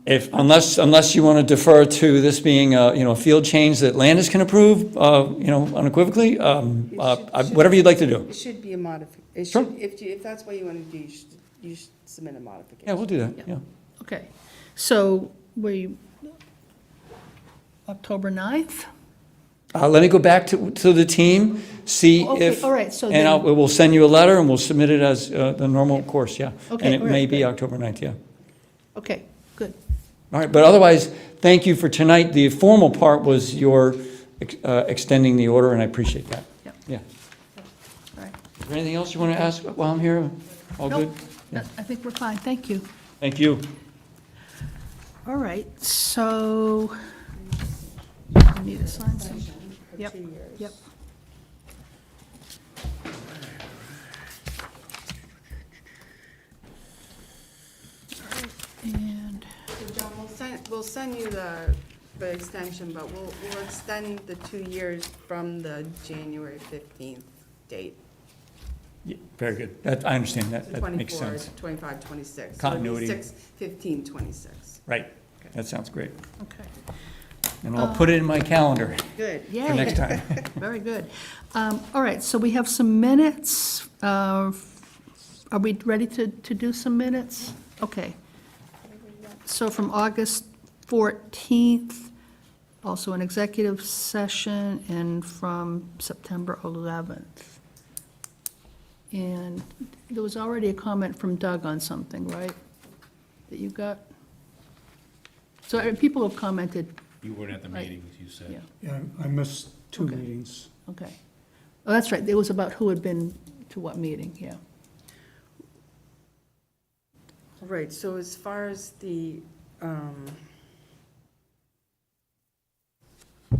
Unless you want to defer to this being a field change that Landis can approve, unequivocally, whatever you'd like to do. It should be a modification. Sure. If that's what you want to do, you should submit a modification. Yeah, we'll do that, yeah. okay. So October 9th? Let me go back to the team, see Okay, if. all right, so And then- we'll send you a letter and we'll submit it as the normal course, yeah. Okay, And it all right, may be good. October 9th, yeah. Okay, good. All right, but otherwise, thank you for tonight. The formal part was your extending the order, and I appreciate that. Yep. Yeah. All right. Is there anything else you want to ask while I'm here? All good? Nope, I think we're fine, thank you. Thank you. All right, so, I need to sign some. For Yep, 2 years. yep. All right, and, So John, we'll send you the extension, but we'll extend the 2 years from the January 15th date. Yeah, very good. That, I understand that. So That makes 24, sense. 25, 26. Continuity. So it'll be 6, 15, 26. Right. That sounds great. okay. And I'll put it in my calendar Good. Yay. for next time. Very good. All right, so we have some minutes. Are we ready to do some minutes? Okay. So from August 14th, also an executive session, and from September 11th. And there was already a comment from Doug on something, right? That you got? So people have commented, You weren't at the Right. meetings, you said. yeah. Yeah, I missed 2 Okay. meetings. Okay. Oh, that's right, it was about who had been to what meeting, yeah. Right, so as far as the,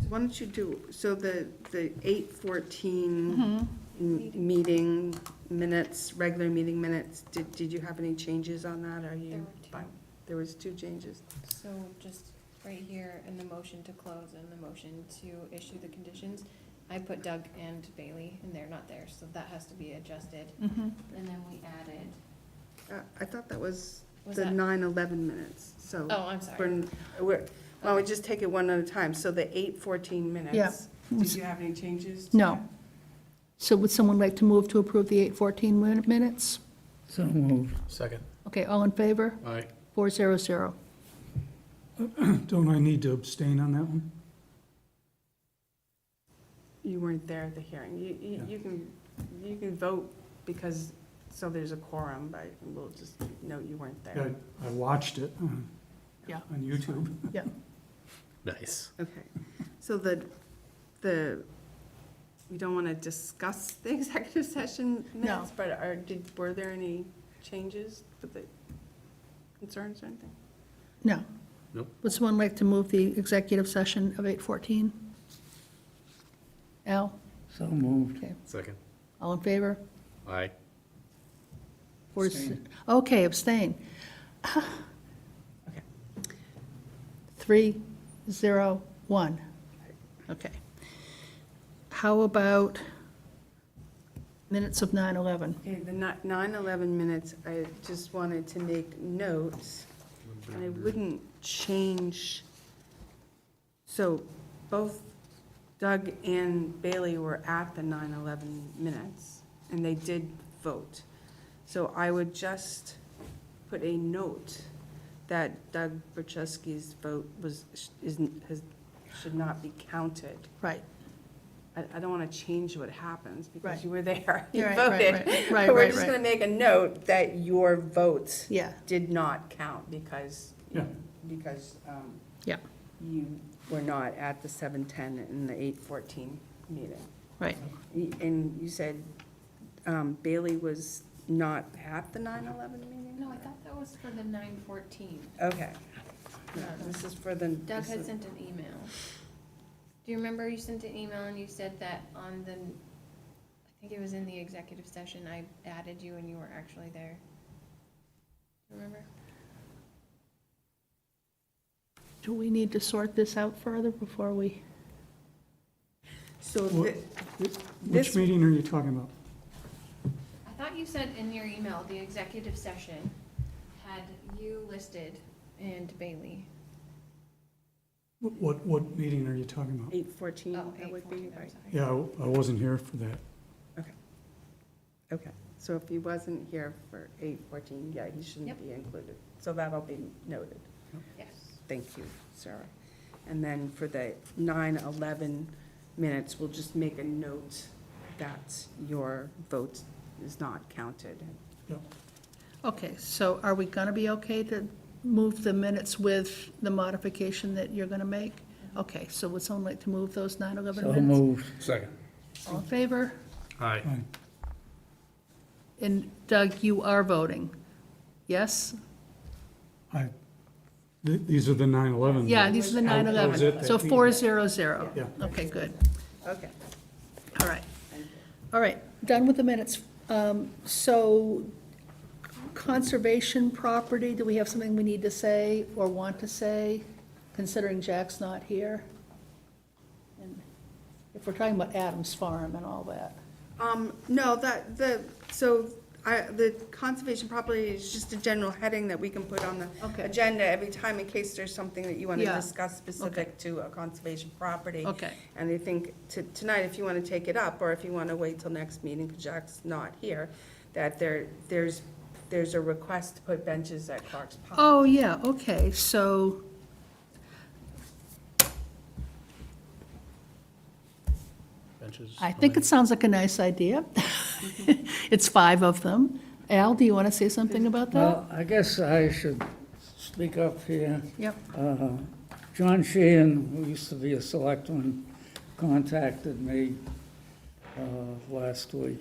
why don't you do, so the 8/14 meeting minutes, regular meeting minutes, did you have any changes on that? Are you? There were 2. fine? There was 2 changes. So just right here in the motion to close and the motion to issue the conditions, I put Doug and Bailey and they're not there, so that has to be adjusted. And then we added, I thought that was Was the that- 9/11 minutes, so. oh, I'm sorry. Well, we just take it one at a time. So the 8/14 minutes. Did you have any changes? to No. that? So would someone like to move to approve the 8:14 minutes? So moved. Second. Okay, all in favor? Aye. 400. Don't I need to abstain on that one? You weren't there at the hearing. You can vote because, so there's a quorum, but we'll just note you weren't Yeah, there. I watched it Yeah. on YouTube. Yeah. Nice. Okay. So we don't want to discuss the executive session minutes, but were there any changes with the concerns or anything? No. Nope. Would someone like to move the executive session of 8:14? Al? So moved. Okay, Second. all in favor? Aye. Abstain. Okay, abstain. Okay. 301. Okay. How about minutes of 9/11? Okay, the 9/11 minutes, I just wanted to make notes, and I wouldn't change. So both Doug and Bailey were at the 9/11 minutes, and they did vote. So I would just put a note that Doug Berchewski's vote should not be counted. Right. I don't want to change what happens because Right. you were there, you Right, voted. right, But we're right, just right. going to make a note that your votes Yeah, did not count because, Yeah. yeah, you were not at the 7:10 and the 8:14 meeting. right. And you said Bailey was not at the 9/11 meeting? No, I thought that was for the 9/14. Okay. No, this is for the. Doug this had is- sent an email. Do you remember you sent an email and you said that on the, I think it was in the executive session, I added you and you were actually there? Do you remember? Do we need to sort this out further before we? So What- thi- Which This- meeting are you talking about? I thought thought you said in your email, the executive session had you listed and Bailey. What meeting are you talking about? 8:14, Oh, that would be, 8:14, I'm right? sorry. Yeah, I wasn't here for that. Okay, so if he wasn't here for 8:14, yeah, he shouldn't Yep. be included. So that'll be noted. Yes. Thank you, Sarah. And then for the 9:11 minutes, we'll just make a note that your vote is not counted. Okay, so are we going to be okay to move the minutes with the modification that you're going to make? Okay, so would someone like to move those 9/11 So minutes? moved. Second. All in favor? Aye. And Doug, you are voting? Yes? These are the 9/11. Yeah, these are the How was 9/11. it So that- 4-0-0. Yeah. Okay, good. Okay. All right. All right, done with the minutes. So conservation property, do we have something we need to say or want to say, considering Jack's not here? And if we're talking about Adams Farm and all that. No, the conservation property is just a general heading that we can put on the Okay. agenda every time in case there's something that you want to Yeah. discuss specific to a conservation property. Okay. And I think tonight, if you want to take it up, or if you want to wait till next meeting, because Jack's not here, that there's a request to put benches at Clark's Pond. Oh, yeah, okay, so, Benches. I think it sounds like a nice idea. It's 5 of them. Al, do you want to say something about that? Well, I guess I should speak up here. Yep. John Sheehan, who used to be a selectman, contacted me last week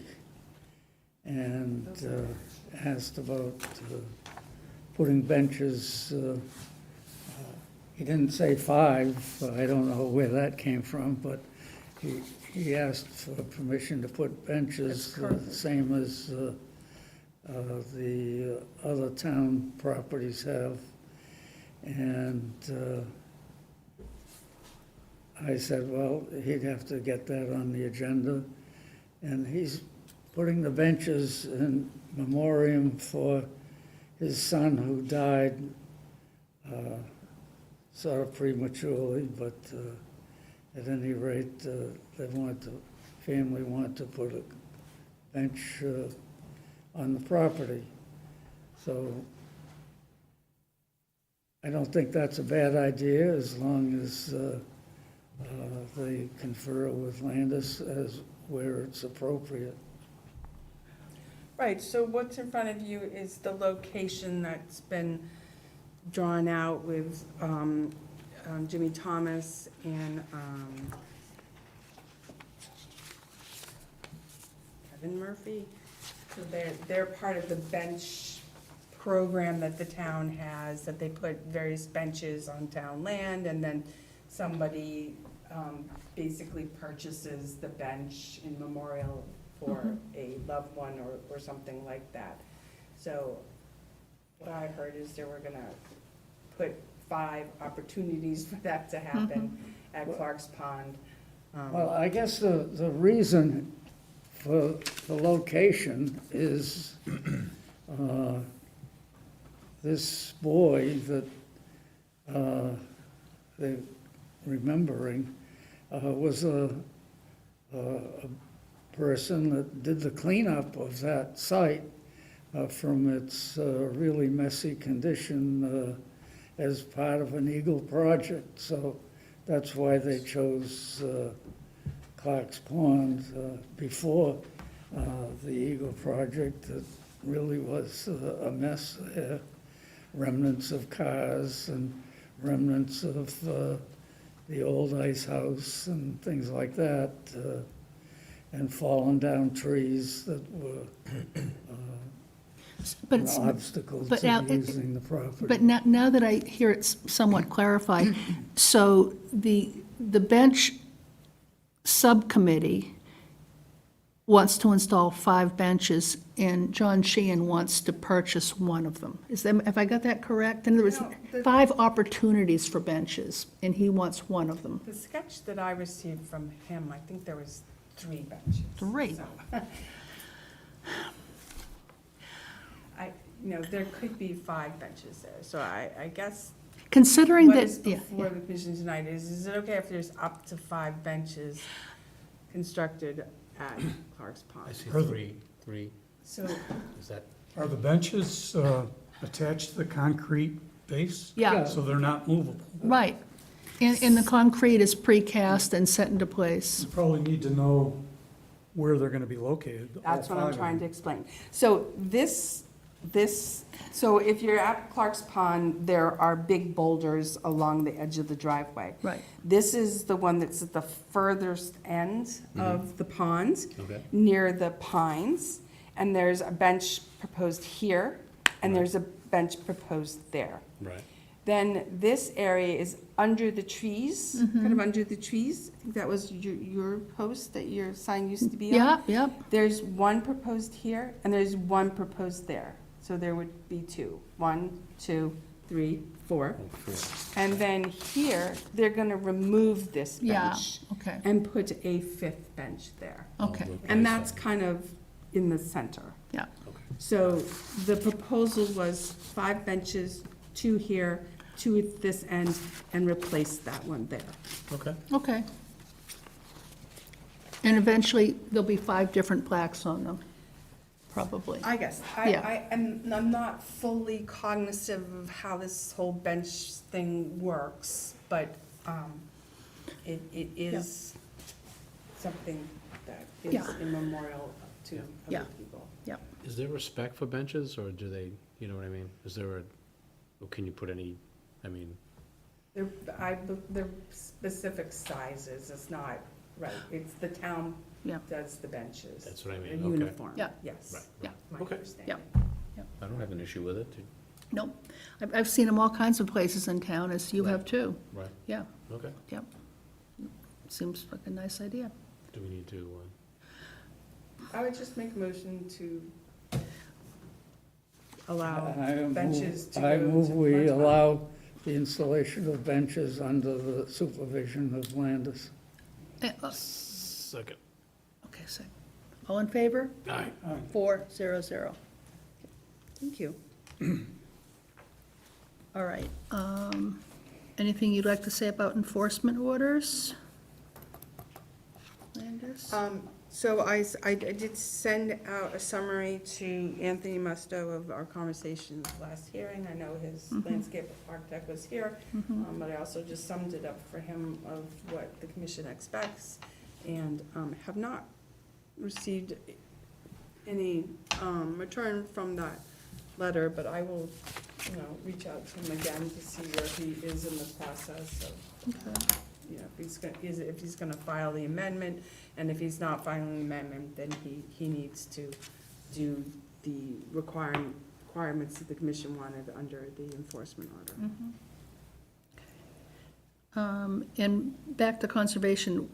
and asked about putting benches. He didn't say 5, I don't know where that came from, but he asked for permission to put benches, the same as the other town properties have. And I said, well, he'd have to get that on the agenda. And he's putting the benches in memoriam for his son who died sort of prematurely, but at any rate, family wanted to put a bench on the property. So I don't think that's a bad idea, as long as they confer with Landis as where it's appropriate. Right, so what's in front of you is the location that's been drawn out with Jimmy Thomas and Kevin Murphy. So they're part of the bench program that the town has, that they put various benches on town land, and then somebody basically purchases the bench in memorial for a loved one or something like that. So what I heard is they were gonna put 5 opportunities for that to happen at Clark's Pond. Well, I guess the reason for the location is this boy that they're remembering was a person that did the cleanup of that site from its really messy condition as part of an Eagle project. So that's why they chose Clark's Pond before the Eagle project. It really was a mess there. Remnants of cars and remnants of the old ice house and things like that, and fallen down trees that were But an it's- obstacle but to now it- using the property. But now that I hear it somewhat clarified, so the bench subcommittee wants to install 5 benches, and John Sheehan wants to purchase one of them. Have I got that correct? And there was No, the- 5 opportunities for benches, and he wants one of them. The sketch that I received from him, I think there was 3 benches. 3. So, there could be 5 benches there, so I guess Considering what that, is yeah, before the commission tonight is it okay if there's up to 5 benches constructed at Clark's I Pond? see Are the- three, So, is that, Are the benches attached to the concrete base? Yeah. So they're not movable? right. And the concrete is precast and set into place. You probably need to know where they're gonna be located. all that's what 5 I'm of trying to them. explain. So so if you're at Clark's Pond, there are big boulders along the edge of the driveway. Right. This is the one that's at the furthest end of the pond, okay, near the pines. And there's a bench proposed here, and there's a bench proposed there. right. Then this area is under the trees, kind of under the trees. I think that was your post that your sign used to be on. Yeah, yeah, There's one proposed here, and there's one proposed there. So there would be 2. 1, 2, 3, 4. And then here, they're gonna remove this yeah, bench okay, and put a 5th bench there. okay, And that's kind of in the center. yeah. So the proposal was 5 benches, 2 here, 2 at this end, and replace that one there. Okay. Okay. And eventually, there'll be 5 different plaques on them, probably. I guess, Yeah. I'm not fully cognizant of how this whole bench thing works, but it is something that is Yeah. a memorial to Yeah. other people. Is there respect for benches, or do they, you know what I mean? Is there or can you put any, I mean, They're specific sizes, it's not, right, it's the town Yeah. does the benches. That's what I They're mean, okay. uniform, Yeah. yes. Right, Yeah. My Okay. understanding. I don't have an issue with it, Nope. I've seen them all kinds of places in town, as you have too. right? Yeah, Okay. yep. Seems like a nice idea. Do we need to, I would just make a motion to allow I move- benches to go I to move we Clark's Pond. allow the installation of benches under the supervision of Landis. second? Okay, so, all in favor? Aye. 4-0-0. Thank you. All right. Anything you'd like to say about enforcement orders? Landis? So I did send out a summary to Anthony Musto of our conversations last hearing. I know his landscape architect was here, but I also just summed it up for him of what the commission expects, and have not received any return from that letter, but I will, reach out to him again to see where he is in the process of, if he's gonna file the amendment, and if he's not filing the amendment, then he needs to do the requirements that the commission wanted under the enforcement order. And back to conservation,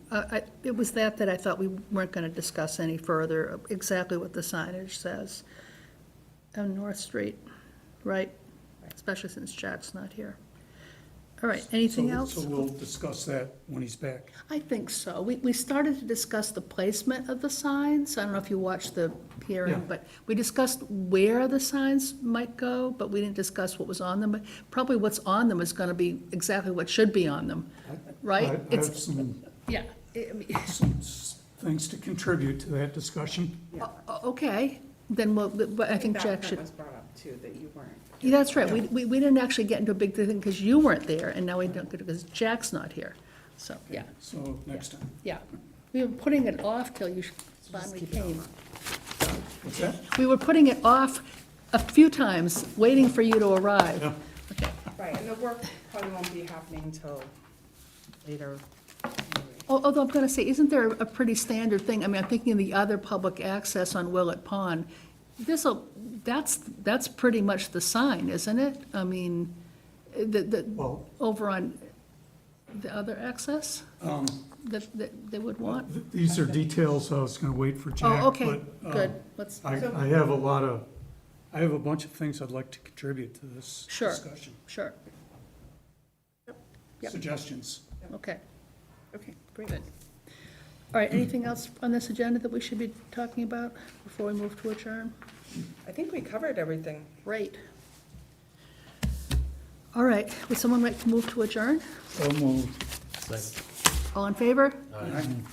it was that I thought we weren't going to discuss any further, exactly what the signage says on North Street, right? Especially since Jack's not here. All right, anything else? So we'll discuss that when he's back. I think so. We started to discuss the placement of the signs. I don't know if you watched the hearing, Yeah. but we discussed where the signs might go, but we didn't discuss what was on them. But probably what's on them is going to be exactly what should be on them, right? I have some Yeah. I mean, things to contribute to that discussion. Okay, then, but I think that Jack point should, was brought up too, that you weren't. yeah, that's right. We didn't actually get into a big thing because you weren't there, and now we don't, because Jack's not here. So, yeah, So next time. yeah. We were putting it off till you finally came. What's that? We were putting it off a few times, waiting for you to arrive. Yeah. Okay. Right, and the work probably won't be happening until later. Although I'm gonna say, isn't there a pretty standard thing? I mean, I'm thinking of the other public access on Willett Pond. That's pretty much the sign, isn't it? I mean, Well, over on the other access that they would want? these are details, I was gonna wait for Jack. Oh, okay, but, good. Let's, I have a bunch of things I'd like to contribute to this Sure. discussion. sure, Yep. Suggestions. okay. Okay, great. Good. All right, anything else on this agenda that we should be talking about before we move to adjourn? I think we covered everything. Great. All right, would someone like to move to adjourn? So moved. All in favor? 400.